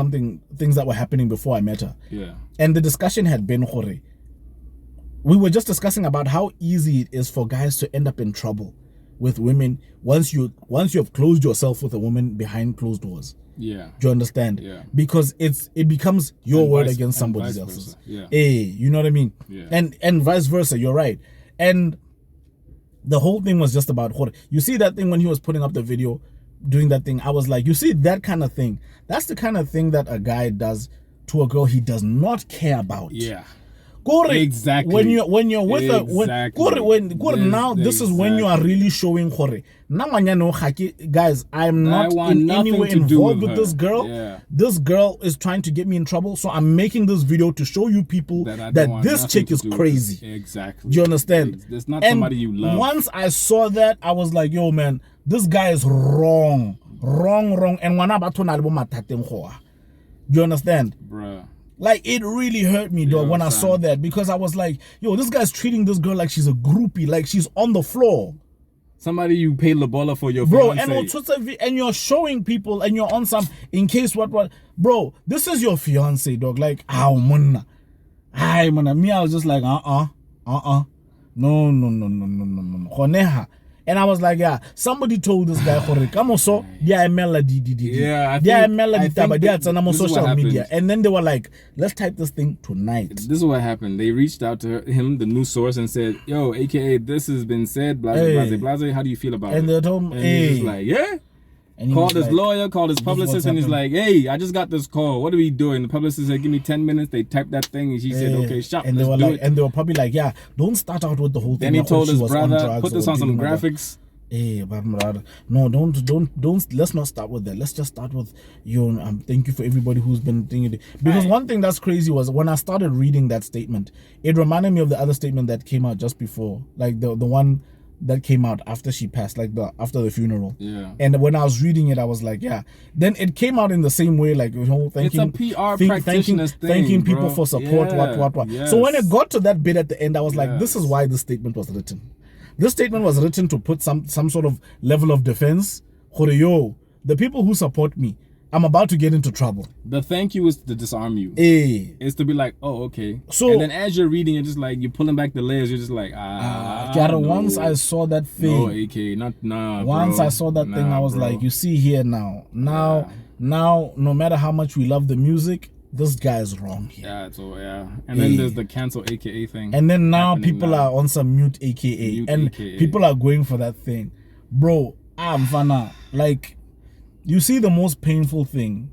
things that were happening before I met her. Yeah. And the discussion had been, we were just discussing about how easy it is for guys to end up in trouble with women once you have closed yourself with a woman behind closed doors. Yeah. Do you understand? Yeah. Because it becomes your word against somebody else's. Yeah. You know what I mean? Yeah. And vice versa, you're right. And the whole thing was just about you see that thing when he was putting up the video, doing that thing, I was like, you see that kind of thing. That's the kind of thing that a guy does to a girl he does not care about. Yeah. Exactly. When you're with now this is when you are really showing guys, I'm not in any way involved with this girl. Yeah. This girl is trying to get me in trouble, so I'm making this video to show you people that this chick is crazy. Exactly. Do you understand? It's not somebody you love. Once I saw that, I was like, yo man, this guy is wrong. And do you understand? Bruh. Like, it really hurt me, dog, when I saw that, because I was like, yo, this guy's treating this girl like she's a groupie, like she's on the floor. Somebody you pay Lobola for your bro, fiance. and you're showing people, and you're on some in case what, bro. This is your fiance, dog. Like, me, I was just like, no. And I was like, yeah, somebody told this guy, social media. And then they were like, let's type this thing tonight. This is what happened. They reached out to him, the news source, and said, yo, AKA, this has been said, blase, how do you feel about it? And they told him, and he's like, yeah. And called his lawyer, called his publicist, and he's like, hey, I just got this call. What are we doing? The publicist said, give me 10 minutes. They typed that thing, and she said, okay, shop, and let's they were do like, it. and they were probably like, yeah, don't start out with the whole thing. Then he told his brother, put this on some graphics. Hey, no, don't. Let's not start with that. Let's just start with you. Thank you for everybody who's been thinking it. Because one thing that's crazy was when I started reading that statement, it reminded me of the other statement that came out just before, like the one that came out after she passed, like after the funeral. Yeah. And when I was reading it, I was like, yeah. Then it came out in the same way, like, thanking, it's a PR practitioner's thing, thanking people for support, what. Yes. So when it got to that bit at the end, I was like, this is why this statement was written. This statement was written to put some sort of level of defense. The people who support me, I'm about to get into trouble. The thank you is to disarm you. It's to be like, oh, okay. So, and then as you're reading, you're just like, you're pulling back the layers. You're just like, no. Once I saw that thing. No, AK, nah, once bro. I saw that thing, I was like, you see here now, no matter how much we love the music, this guy is wrong here. Yeah. And then there's the cancel AKA thing. And then now people are on some mute AKA. People are going for that thing. Bro, Mfana, like, you see the most painful thing.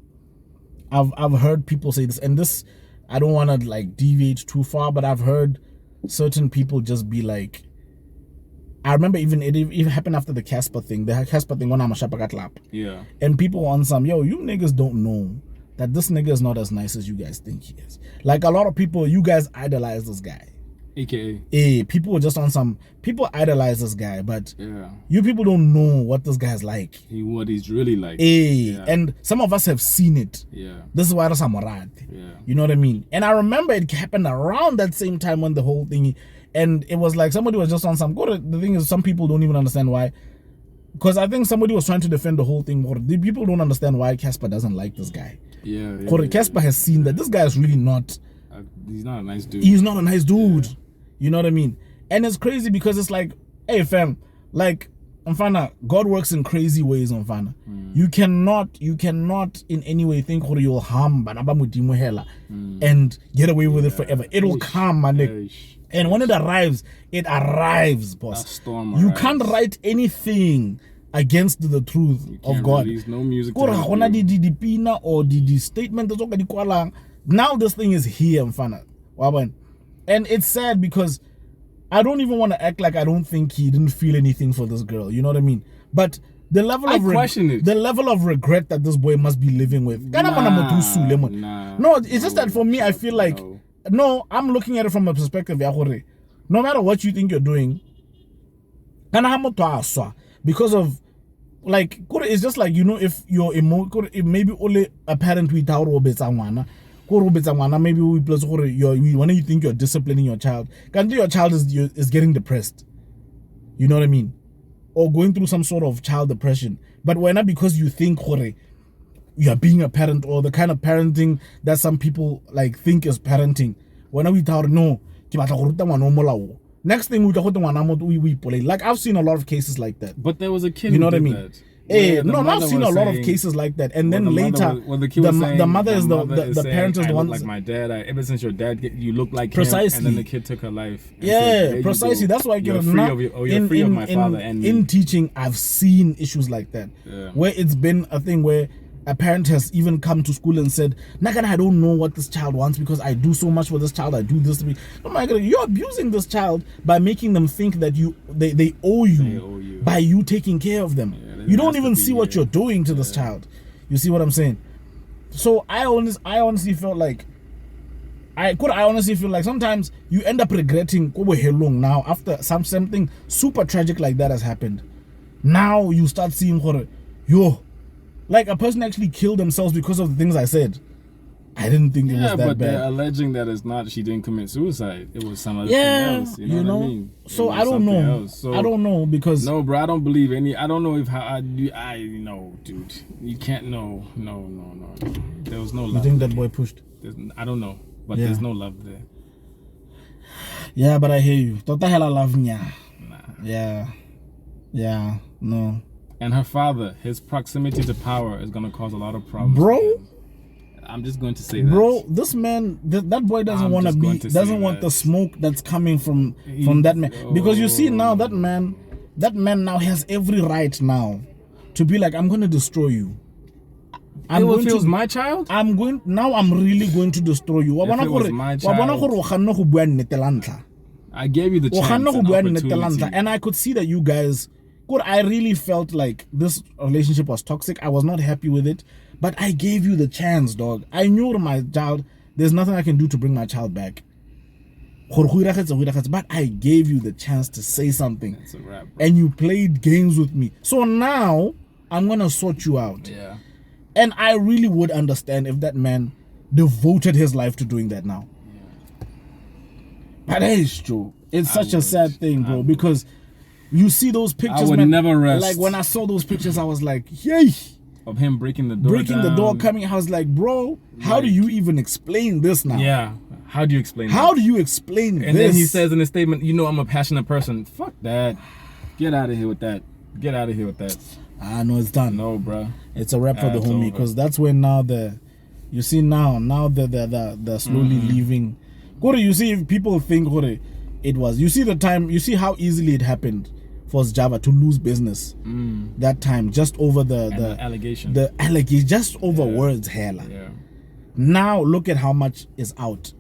I've heard people say this, and this, I don't want to like deviate too far, but I've heard certain people just be like, I remember even it happened after the Casper thing. The Casper thing when I'm a Shapagat lap. Yeah. And people on some, yo, you niggas don't know that this nigga is not as nice as you guys think he is. Like a lot of people, you guys idolize this guy. AKA. People were just on some, people idolize this guy, but you people don't know what this guy's like. What he's really like. And some of us have seen it. This is why I'm Morad. You know what I mean? And I remember it happened around that same time when the whole thing, and it was like somebody was just on some, the thing is, some people don't even understand why. Because I think somebody was trying to defend the whole thing. Or the people don't understand why Casper doesn't like this guy. Casper has seen that this guy is really not. He's not a nice dude. He's not a nice dude. You know what I mean? And it's crazy because it's like, hey fam, like, Mfana, God works in crazy ways, Mfana. You cannot in any way think you'll harm and get away with it forever. It'll come, my nigga. And when it arrives, boss. You can't write anything against the truth of God. No music. Or the statement. Now this thing is here, Mfana. And it's sad because I don't even want to act like I don't think he didn't feel anything for this girl. You know what I mean? But the level of regret that this boy must be living with. No, it's just that for me, I feel like I'm looking at it from a perspective. No matter what you think you're doing, because of like, it's just like, if you're maybe only a parent without maybe we plus when you think you're disciplining your child, your child is getting depressed. You know what I mean? Or going through some sort of child depression. But why not? Because you think you are being a parent, or the kind of parenting that some people like think is parenting. When we tell no, next thing we like, I've seen a lot of cases like that. But there was a kid. You know what I mean? I've seen a lot of cases like that, and then later, the mother is the parent is the one. Like my dad, ever since your dad, you look like precisely, him, and then the kid took her life. Precisely. That's why you're free of my father and me. In teaching, I've seen issues like that, where it's been a thing where a parent has even come to school and said, Nagana, I don't know what this child wants because I do so much for this child. I do this to me. Oh my God, you're abusing this child by making them think that they owe you by you taking care of them. You don't even see what you're doing to this child. You see what I'm saying? So I honestly felt like sometimes you end up regretting now after something super tragic like that has happened. Now you start seeing like a person actually killed themselves because of the things I said. I didn't think it was that but bad. they're alleging that it's not. She didn't commit suicide. It was some other thing else. You know what I mean? So I don't know. So, I don't know because no, bro. I don't believe any. I don't know if I know, dude. You can't. No. There was no love. You think that boy pushed? I don't know, but there's no love there. Yeah, but I hear you. Tota hela love nya. Nah. Yeah. No. And her father, his proximity to power is gonna cause a lot of problems. Bro. I'm just going to say that. Bro, this man, that boy doesn't want the smoke that's coming from that man. Because you see now that man now has every right now to be like, I'm going to destroy you. If it was my child? I'm really going to destroy you. If it was my child, I gave you the chance. And I could see that you guys, I really felt like this relationship was toxic. I was not happy with it. But I gave you the chance, dog. I knew my child, there's nothing I can do to bring my child back. But I gave you the chance to say something. That's a wrap, bro. And you played games with me. So now, I'm going to sort you out. Yeah. And I really would understand if that man devoted his life to doing that now. Yeah. But that is true. It's such a sad thing, bro, because you see those pictures, I would never rest. Like when I saw those pictures, I was like, yay. Of him breaking the door coming. I was like, bro, how do you even explain this now? Yeah. How do you explain How do you explain this? And then he says in his statement, I'm a passionate person. Fuck that. Get out of here with that. No, it's done. No, bro. It's a wrap for the homie, because that's when now they're slowly leaving. You see, if people think it was, you see how easily it happened for Java to lose business that time, just over the allegation. Just over words, hella. Yeah. Now look at how much is out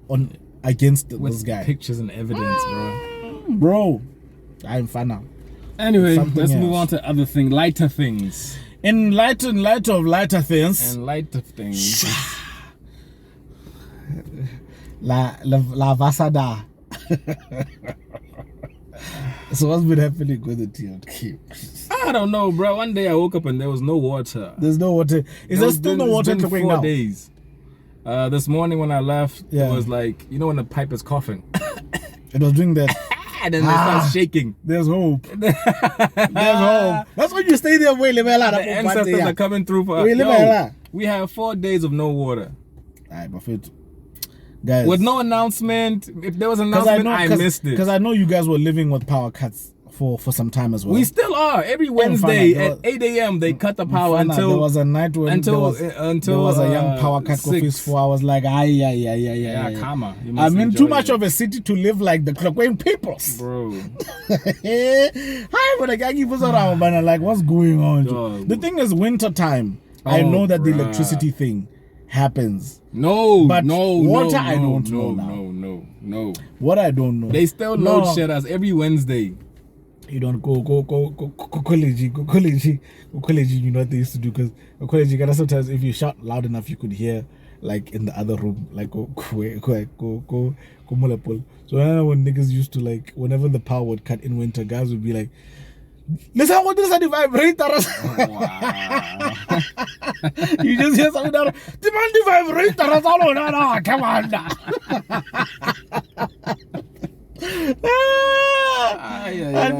against this guy. Pictures and evidence, bro. I'm fine now. Anyway, let's move on to other things, lighter things. In light of lighter things. La Vasada. So what's been happening with the TLQ? I don't know, bro. One day I woke up and there was no water. There's no water. Is there still no water to bring now? 4 days. This morning when I left, it was like, when the pipe is coughing. It was doing that. And then it starts shaking. There's hope. There's hope. That's when you stay there. The ancestors are coming through for us. We have 4 days of no water. Alright, but guys, with no announcement. If there was an announcement, I missed it. Because I know you guys were living with power cuts for some time as well. We still are. Every Wednesday at 8 a.m. they cut the power until there was a night when there was a young power cut for 4 hours. Like karma. I mean, too much of a city to live like the Clockwork peoples, bro. Hi, but I can't keep us around, man. Like, what's going on? The thing is, winter time. I know that the electricity thing happens. But water, I don't know now. No. What I don't know. They still load shed us every Wednesday. You don't go college. You know what they used to do, because college, sometimes if you shout loud enough, you could hear like in the other room, like go. So when niggas used to, like, whenever the power would cut in winter, guys would be like, listen, what is the vibrator? You just hear something down. Demand the vibrator. No, come on now. I'd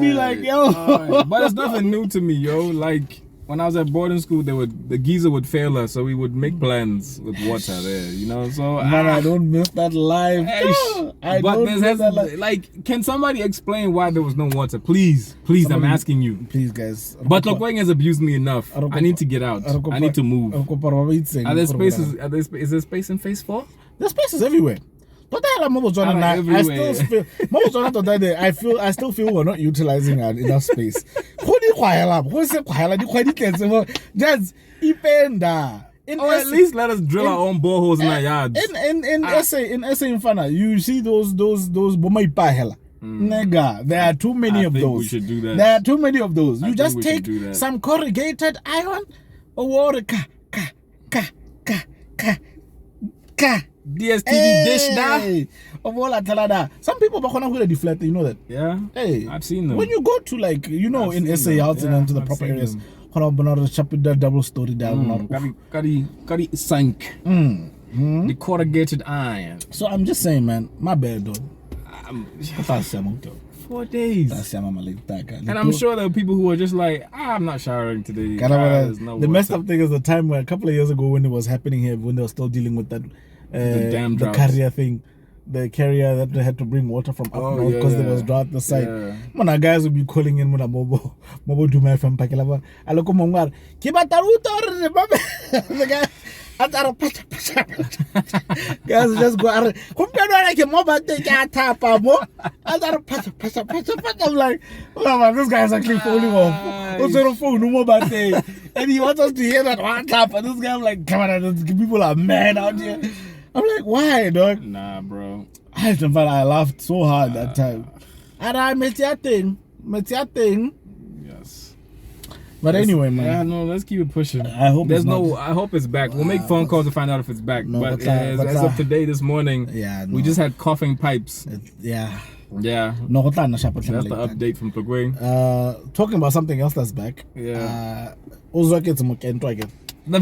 be like, yo. But it's nothing new to me, yo. Like, when I was at boarding school, the geyser would fail us, so we would make plans with water there, So I don't miss that life. Like, can somebody explain why there was no water? Please, I'm asking you. Please, guys. But Lokweng has abused me enough. I need to get out. I need to move. Are there spaces? Is there space in phase 4? There's spaces everywhere. But I still feel we're not utilizing enough space. At least let us drill our own boreholes in our yards. In Fana, you see those bomaipa. Nigga, there are too many of those. We should do that. There are too many of those. You just take some corrugated iron or water. DSTV dish da. Some people are deflect, you know that. Yeah. Hey, I've seen them. When you go to, like, in SA Heightz and into the proper areas, double story down. Kari sank. The corrugated iron. So I'm just saying, man, my bad, dog. 4 days. And I'm sure there are people who are just like, I'm not showering today. The messed up thing is the time where a couple of years ago when it was happening here, when they were still dealing with that the carrier thing. The carrier that they had to bring water from up north because there was drought the side. When our guys would be calling in when a mobile do my from Pakelava. I look on Mongar. The guy guys just go out. Like a mobile take a tap. I'm like, oh man, this guy is actually falling off. What's on phone? No mobile day. And he wants us to hear that one tap. And this guy, I'm like, come on, people are mad out here. I'm like, why, dog? Nah, bro. I laughed so hard that time. And I met your thing. Yes. But anyway, man. Yeah, no, let's keep it pushing. I hope I hope it's back. We'll make phone calls to find out if it's back. No, but as of today, this morning, we just had coughing pipes. Yeah. No, that's the update from Plugway. Talking about something else that's back. Yeah. The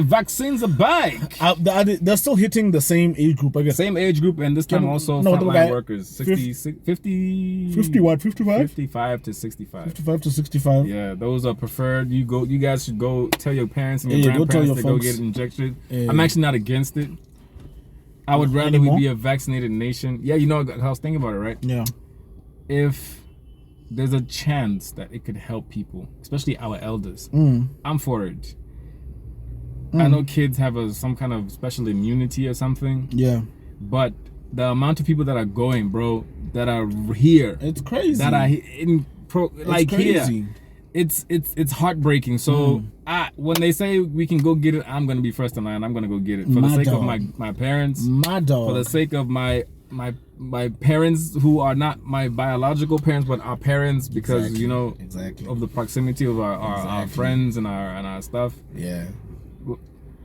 vaccines are back. They're still hitting the same age group, I guess. Same age group, and this time also frontline workers. 50 what? 55? 55 to 65. 55 to 65. Yeah, those are preferred. You guys should go tell your parents and your grandparents to go get injected. I'm actually not against it. I would rather we be a vaccinated nation. Yeah, you know, I was thinking about it, right? Yeah. If there's a chance that it could help people, especially our elders, I'm for it. I know kids have some kind of special immunity or something. Yeah. But the amount of people that are going, bro, that are here, it's crazy. That are here, it's heartbreaking. So when they say we can go get it, I'm gonna be first in line. I'm gonna go get it for the sake of my parents, for the sake of my parents who are not my biological parents but our parents, because you know of the proximity of our friends and our stuff. Yeah.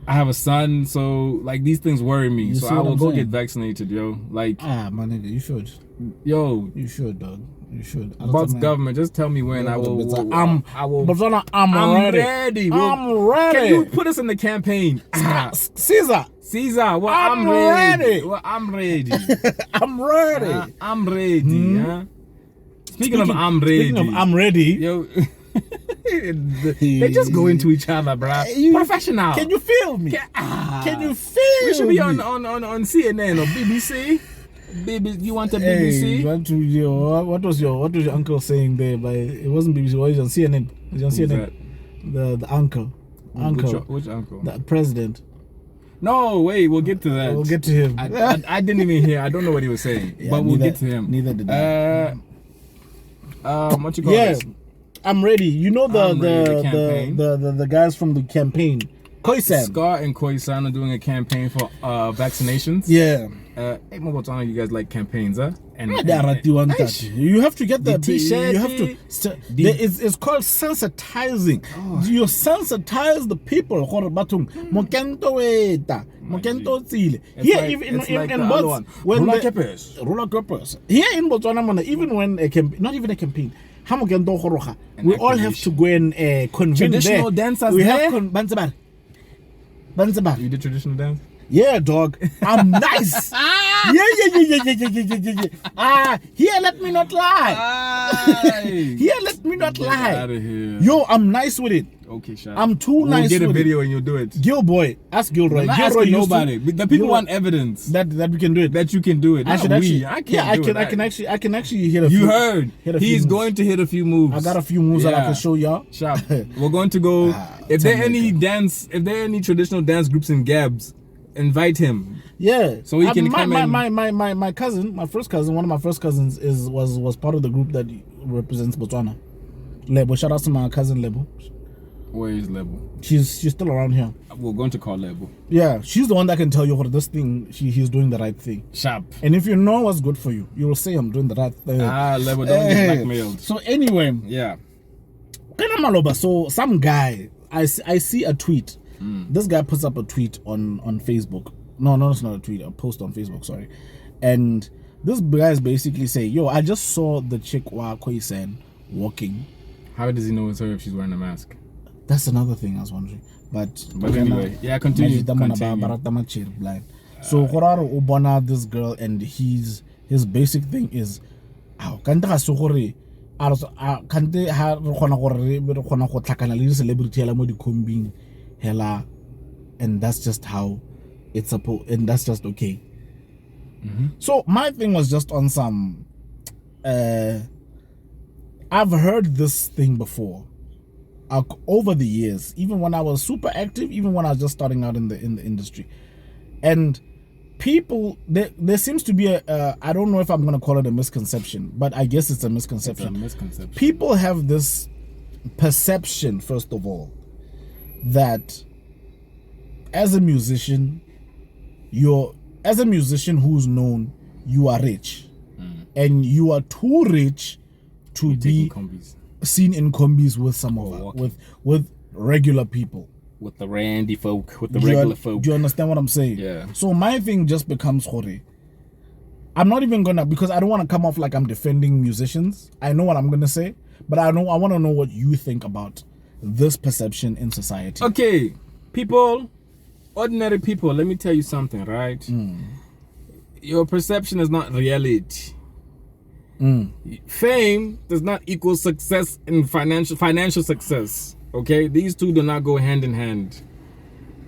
I have a son, so like these things worry me. So I will go get vaccinated, yo. Like my nigga, you should. Yo, you should, dog. You should. But government, just tell me when. I will. I'm ready. I'm ready. Can you put us in the campaign? Caesar. Well, I'm ready. Well, I'm ready. I'm ready. I'm ready. Speaking of I'm ready, yo. They just go into each other, bro. Professional. Can you feel me? Can you feel me? We should be on CNN or BBC. You want a BBC? What was your uncle saying there? But it wasn't BBC. It was on CNN. It was on CNN. The uncle. Which uncle? The president. No, wait. We'll get to that. We'll get to him. I didn't even hear. I don't know what he was saying. But we'll get to him. Neither did I. What you call this? I'm ready. You know the guys from the campaign. Khoisan. Scar and Khoisan are doing a campaign for vaccinations. Yeah. Hey, you guys like campaigns, huh? And you have to get the t-shirt. You have to. It's called sensitizing. You sensitize the people. Here, even in Botswana, here in Botswana, even when a campaign, not even a campaign. We all have to go and convince traditional dancers. We have Banzabar. You did traditional dance? Yeah, dog. I'm nice. Yeah. Here, let me not lie. Here, let me not lie. Out of here. Yo, I'm nice with it. Okay, shut. I'm too nice with it. We'll get a video and you'll do it. Gilboy, ask Gilroy. I'm not asking nobody. The people want evidence that we can do it. That you can do it. I can actually hit a few. You heard. He's going to hit a few moves. I got a few moves that I can show y'all. Sharp. We're going to go. If there are any traditional dance groups in Gabs, invite him. Yeah. So he can come in. My cousin, one of my first cousins was part of the group that represents Botswana. Lebo. Shout out to my cousin Lebo. Where is Lebo? She's still around here. We're going to call Lebo. Yeah, she's the one that can tell you what this thing, he's doing the right thing. Sharp. And if you know what's good for you, you will say I'm doing the right thing. Lebo, don't get blackmailed. So anyway. Yeah. So some guy, I see a tweet. This guy puts up a tweet on Facebook. No, it's not a tweet, a post on Facebook, sorry. And this guy is basically saying, yo, I just saw the chick Wa Khoisan walking. How does he know it's her if she's wearing a mask? That's another thing I was wondering. But anyway, yeah, continue. So Horaro Obana, this girl, and his basic thing is kante so gore kante ha re khona gore re khona go tlhakana le celebrity hela mo di combing hela, and that's just how it's supposed, and that's just okay. So my thing was just on some I've heard this thing before over the years, even when I was super active, even when I was just starting out in the industry. And people, there seems to be I don't know if I'm going to call it a misconception, but I guess it's a misconception. It's a misconception. People have this perception, first of all, that as a musician who's known, you are rich. And you are too rich to be seen in combis with some of with regular people. With the randy folk, with the regular folk. Do you understand what I'm saying? Yeah. So my thing just becomes Hore. I'm not even gonna, because I don't want to come off like I'm defending musicians. I know what I'm gonna say, but I want to know what you think about this perception in society. Okay, people, ordinary people, let me tell you something, right? Your perception is not reality. Fame does not equal success in financial success. Okay, these two do not go hand in hand.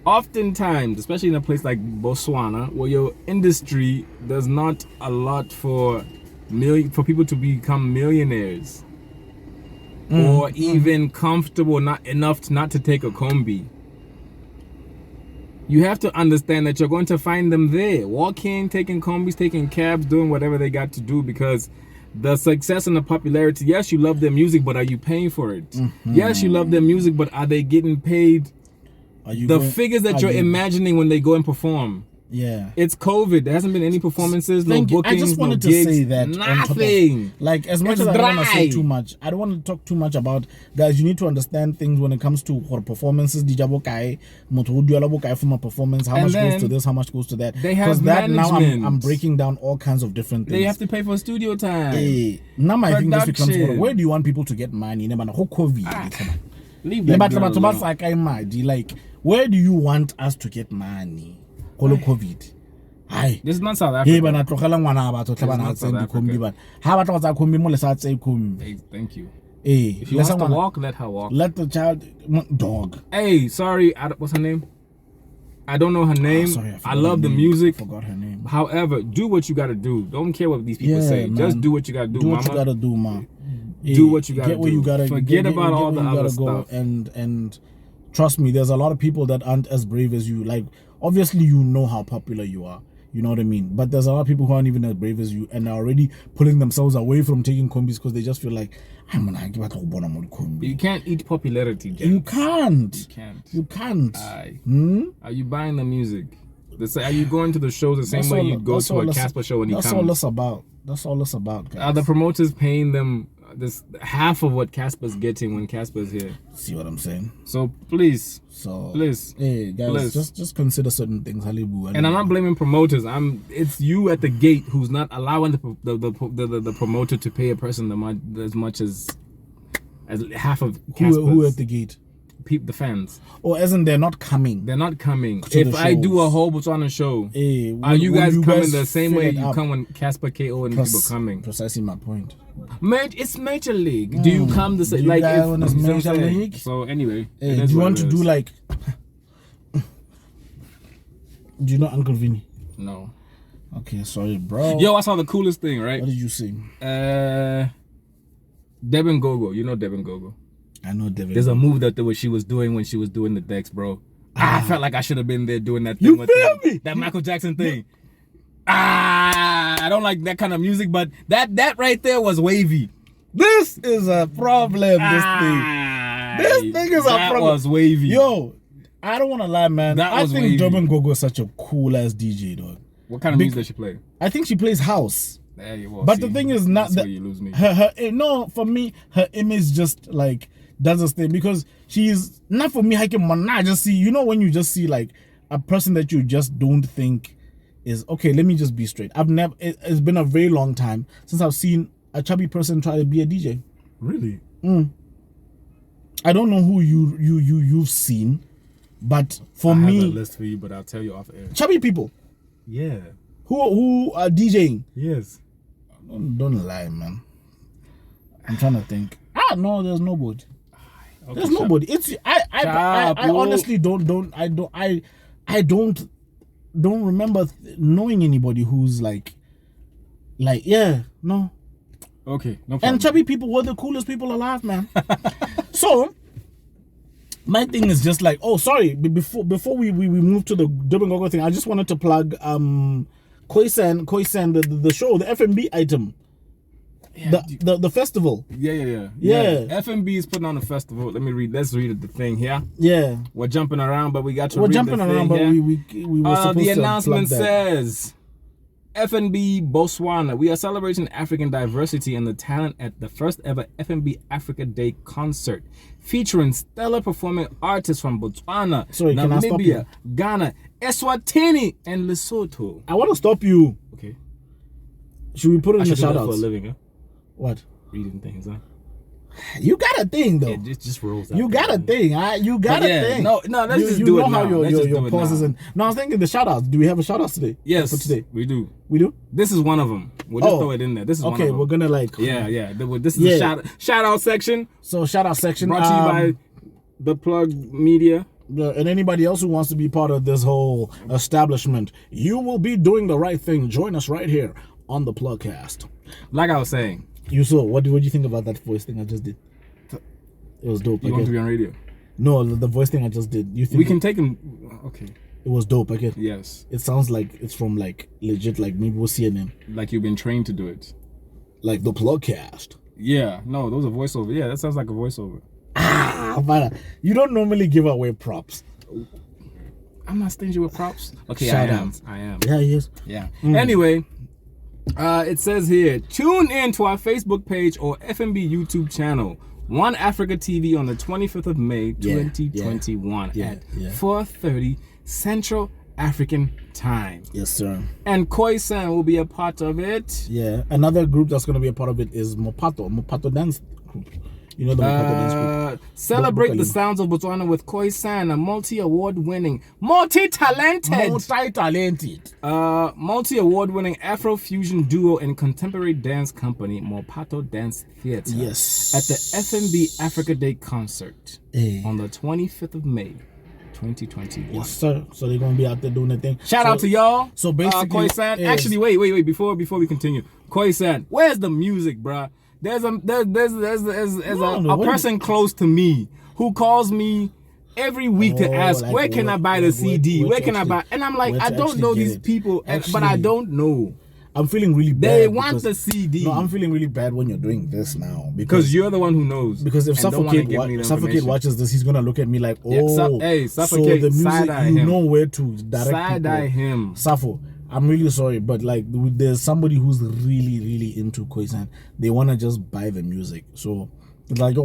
Oftentimes, especially in a place like Botswana, where your industry does not allot for people to become millionaires, or even comfortable not enough not to take a combi. You have to understand that you're going to find them there, walking, taking combis, taking cabs, doing whatever they got to do, because the success and the popularity, yes, you love their music, but are you paying for it? Yes, you love their music, but are they getting paid figures that you're imagining when they go and perform? Yeah. It's COVID. There hasn't been any performances, no bookings, I just wanted no gigs, to say that. Nothing. Like, as much as I don't want to say too much, I don't want to talk too much about, guys, you need to understand things when it comes to performances. From a performance, how much goes to this, how much goes to that. Because that now I'm breaking down all kinds of different things. They have to pay for studio time. Now my thing just becomes, where do you want people to get money? Leave that. Like, where do you want us to get money? COVID. Hi. This is not South Africa. Thank you. If you want to walk, let her walk. Let the child dog. Hey, sorry, what's her name? I don't know her name. Sorry, I love the music. I forgot her name. However, do what you gotta do. Don't care what these people say. Man. Just do what you gotta do. Do what you gotta do, man. Do what you gotta do. Where you gotta forget about all the other stuff. And trust me, there's a lot of people that aren't as brave as you. Like, obviously, you know how popular you are. You know what I mean? But there's a lot of people who aren't even as brave as you and are already pulling themselves away from taking combis because they just feel like, you can't eat popularity, James. You can't. You can't. Are you buying the music? Are you going to the shows the same way you'd go to a Casper show when he comes? That's all it's about, guys. Are the promoters paying them this half of what Casper's getting when Casper's here? See what I'm saying? So please, hey guys, just consider certain things, Halibu. And I'm not blaming promoters. It's you at the gate who's not allowing the promoter to pay a person as much as half of Casper's. Who at the gate? The fans. Or as in they're not coming. They're not coming. If I do a whole Botswana show, are you guys coming the same way you come when Casper KO and people coming? Precisely my point. It's major league. Do you come the same like it's major league? So anyway, do you want to do like? Do you know Uncle Vinny? No. Okay, sorry, bro. Yo, I saw the coolest thing. Right? What did you see? Devin Gogo. You know Devin Gogo. I know Devin. There's a move that she was doing when she was doing the decks, bro. I felt like I should have been there doing that thing. You feel me? That Michael Jackson thing. I don't like that kind of music, but that right there was wavy. This is a problem. This thing is a problem. That was wavy. Yo, I don't want to lie, man. I think Devin Gogo is such a cool ass DJ, dog. What kind of music does she play? I think she plays house. There you go. But the thing is not that you lose me. For me, her image just like does this thing because she's not for me. I just see, you know, when you just see like a person that you just don't think is okay. Let me just be straight. It's been a very long time since I've seen a chubby person try to be a DJ. Really? I don't know who you've seen, But for I me, have a list for you, but I'll tell you off air. chubby people Yeah. who are DJing. Yes. Don't lie, man. I'm trying to think. No, there's nobody. Okay, There's nobody. It's I honestly don't remember knowing anybody who's like yeah, no. Okay, no problem. And chubby people were the coolest people alive, man. So my thing is just like, oh, sorry, before we move to the Durban thing, I just wanted to plug Khoisan, the show, the FNB item. Yeah, the festival. Yeah. FNB is putting on a festival. Let's read the thing here. Yeah. We're jumping around, but we got to We're read jumping the around, thing but here. we were supposed the to announcement plug that. says FNB Botswana. We are celebrating African diversity and the talent at the first ever FNB Africa Day concert, featuring stellar performing artists from Botswana, Namibia, Ghana, Eswatini, and Lesotho. I want to stop you. Okay. Should we put it in the shout shoutouts? For a living, huh? What? Reading things, huh? You got a thing though. It just rolls out. You got a thing. You got a thing. No, let's just do it now. You know how your pauses and. No, I was thinking the shoutouts. Do we have a shoutouts today? Yes, for today. we do. We do. This is one of them. We'll just throw it in there. This is one of them. Okay, we're gonna like. Yeah. This is the shout out section. So shout out section brought to you by the Plug Media. And anybody else who wants to be part of this whole establishment, you will be doing the right thing. Join us right here on the PlugCast. Like I was saying. You saw what do you think about that voice thing I just did? It was dope. You want to be on radio? No, the voice thing I just did. You think we can take him? Okay. It was dope. Okay. Yes. It sounds like it's from like legit, like maybe we'll CNN. Like you've been trained to do it. Like the PlugCast. Yeah. No, those are voiceover. Yeah, that sounds like a voiceover. But you don't normally give away props. I'm not stingy with props. Okay, Shout I out. am. Yeah, he is. Yeah. Anyway. It says here, tune in to our Facebook page or FNB YouTube channel, One Africa TV, on the 25th of May, 2021 at 4:30 Central African Time. Yes, sir. And Khoisan will be a part of it. Yeah. Another group that's going to be a part of it is Mopato Dance Group. You know the Mopato Dance Group. Celebrate the sounds of Botswana with Khoisan, a multi-award-winning, multi-talented Afro-fusion duo and contemporary dance company, Mopato Dance Theatre. Yes. At the FNB Africa Day concert on the 25th of May, 2021. Yes, sir. So they're going to be out there doing the thing. Shout out to y'all. So basically, Khoisan. Actually, wait. Before we continue, Khoisan, where's the music, bruh? There's a person close to me who calls me every week to ask, like, where can I buy the CD? Where can I buy? And I'm like, I don't know these people, but I don't know. I'm feeling really bad. They want the CD. No, I'm feeling really bad when you're doing this now. Because you're the one who knows. Because if Suffocate watches this, he's going to look at me like, Suffocate, so the music, you know where to direct side-eye him. Sappho, I'm really sorry, but like there's somebody who's really, really into Khoisan. They want to just buy the music. So it's like,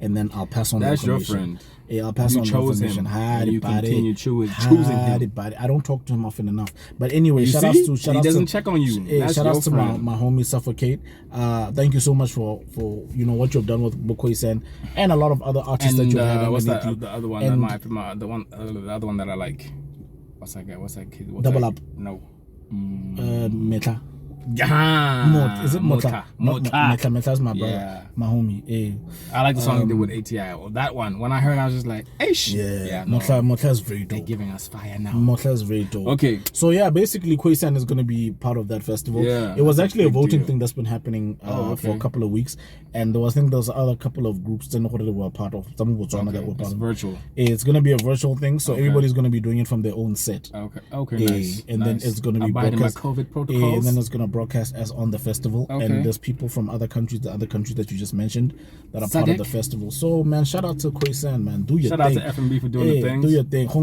and then I'll pass on the information. That's your friend. Yeah, I'll pass on the information. You continue choosing him. I don't talk to him often enough. But anyway, shout out he doesn't check on you. Shout out to my homie Suffocate. Thank you so much for what you've done with Khoisan and a lot of other artists that you have. What's that? The other one the other one that I like. What's that guy? What's that kid? Double Up. No. Meta. Is it Mota? Meta's my brother. Yeah. My homie. I like the song he did with ATI. Well, that one. When I heard it, I was just like, eish. Yeah. Mota's very dope. They're giving us fire now. Mota's very dope. Okay. So yeah, basically Khoisan is going to be part of that festival. Yeah. It was actually a voting thing that's been happening for a couple of weeks. And there was other couple of groups that were part of. Some Botswana that were part of. Virtual. It's going to be a virtual thing. So everybody's going to be doing it from their own set. Okay, nice. And then it's going to be broadcast. COVID protocols. And then it's going to broadcast as on the festival. And there's people from other countries, the other countries that you just mentioned, that are part of the festival. So man, shout out to Khoisan, man. Do your thing. Shout out to FNB for doing the things. Do your thing. So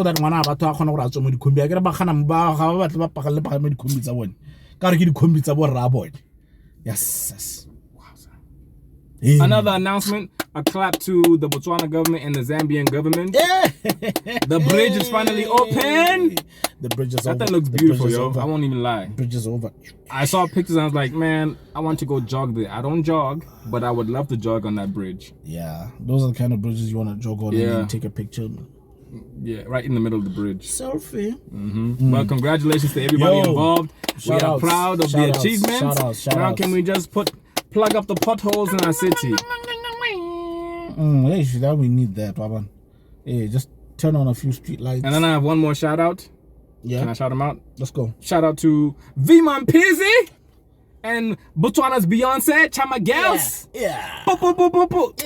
that ngwana ba twa khona go ratso mo dikhombi akere ba khana ba ga ba batla ba pagale pa mo dikhombi tsa bone ka re ke dikhombi tsa bo rra bone. Yes. Another announcement. a clap to the Botswana government and the Zambian government. Yeah. The bridge is finally open. The bridge is over. That looks beautiful, yo. I won't even lie. Bridge is over. I saw pictures and I was like, man, I want to go jog there. I don't jog, but I would love to jog on that bridge. Yeah, those are the kind of bridges you want to jog on and then take a picture. Yeah, right in the middle of the bridge. Selfie. Well, congratulations to everybody involved. We are proud of the achievements. Now can we just plug up the potholes in our city? That we need that, Paban. Hey, just turn on a few street lights. And then I have one more shout out. Yeah. Can I shout them out? Let's go. Shout out to V-Man Pizzy and Botswana's Beyonce, Chama Gals. Yeah.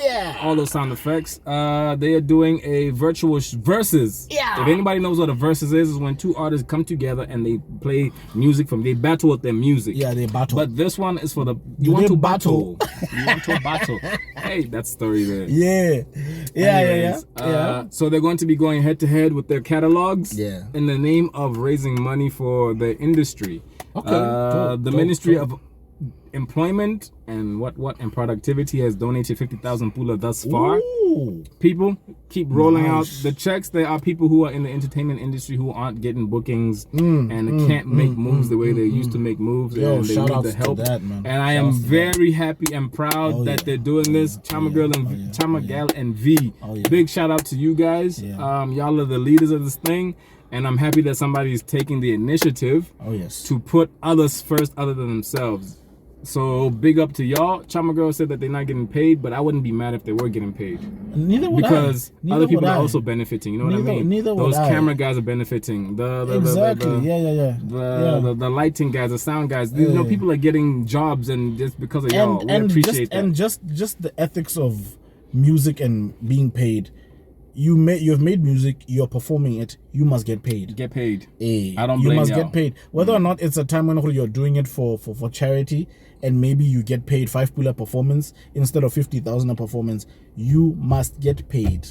Yeah. All those sound effects. They are doing a virtual versus. Yeah. If anybody knows what a versus is when two artists come together and they play music they battle with their music. Yeah, they battle. But this one is for you want to battle. Hey, that's story there. Yeah. Anyways, so they're going to be going head to head with their catalogs. Yeah. In the name of raising money for the industry. Okay. The Ministry of Employment and and Productivity has donated 50,000 pula thus far. Ooh. People keep rolling out the checks. There are people who are in the entertainment industry who aren't getting bookings and can't make moves the way they used to make moves. Yo, and they shout need out the help. to that, man. And I am very happy and proud that they're doing this. Chama Gal and V. Big shout out to you guys. Y'all are the leaders of this thing. And I'm happy that somebody is taking the initiative to put others first other than themselves. So big up to y'all. Chama Girl said that they're not getting paid, but I wouldn't be mad if they were getting paid. Neither would because I. Other people are also benefiting. You know what I mean? Neither Those would camera guys are benefiting. The lighting guys, the sound guys. You know, people are getting jobs, and just because of y'all, we appreciate that. And just the ethics of music and being paid. You've made music, you're performing it, you must get paid. Get paid. I don't blame you. Must get paid. Whether or not it's a time when you're doing it for charity and maybe you get paid 5 pula performance instead of 50,000 a performance, you must get paid.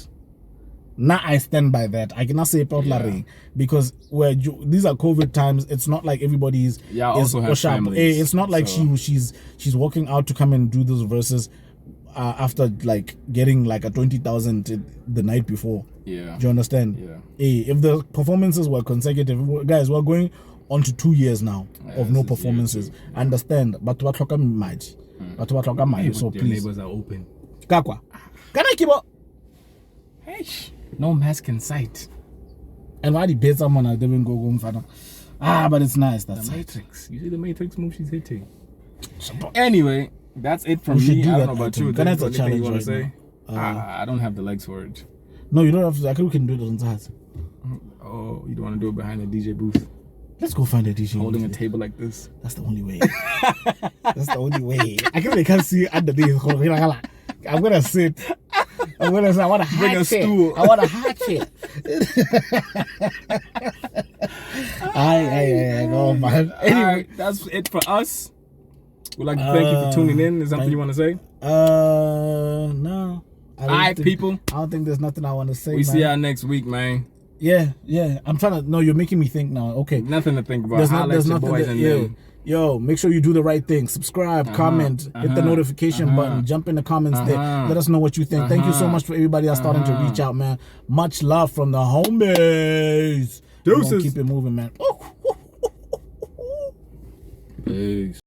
Now I stand by that. I cannot say popular because these are COVID times. It's not like everybody's also have families. It's not like she's walking out to come and do those verses after like getting like a 20,000 the night before. Yeah. Do you understand? Yeah. If the performances were consecutive, guys, we're going on to 2 years now of no performances. Understand? But what so please. Your neighbors are open. Kakwa. Can I keep up? Hey. No mask in sight. And why the bed someone I didn't go home for? But it's nice. That's the Matrix. You see the Matrix move she's hitting. Anyway, that's it from me. I don't know about you. Can I challenge you want to right say? I don't have the legs for it. No, you don't have to. I think we can do it on sides. Oh, you don't want to do it behind the DJ booth? Let's go find a DJ holding a table like this. That's the only way. That's the only way. I can't see underneath. I'm gonna sit. I want a hot chair. I want a hot chair. No, man. Anyway, that's it for us. We'd like to thank you for tuning in. Is there something you want to say? No. Alright, people. I don't think there's nothing I want to say. We see y'all next week, man. Yeah. I'm trying to. No, you're making me think now. Okay. Nothing to think about. There's nothing. Yo, make sure you do the right thing. Subscribe, comment, hit the notification button, jump in the comments there. Let us know what you think. Thank you so much for everybody that's starting to reach out, man. Much love from the homies. Deuces. Keep it moving, man. Peace.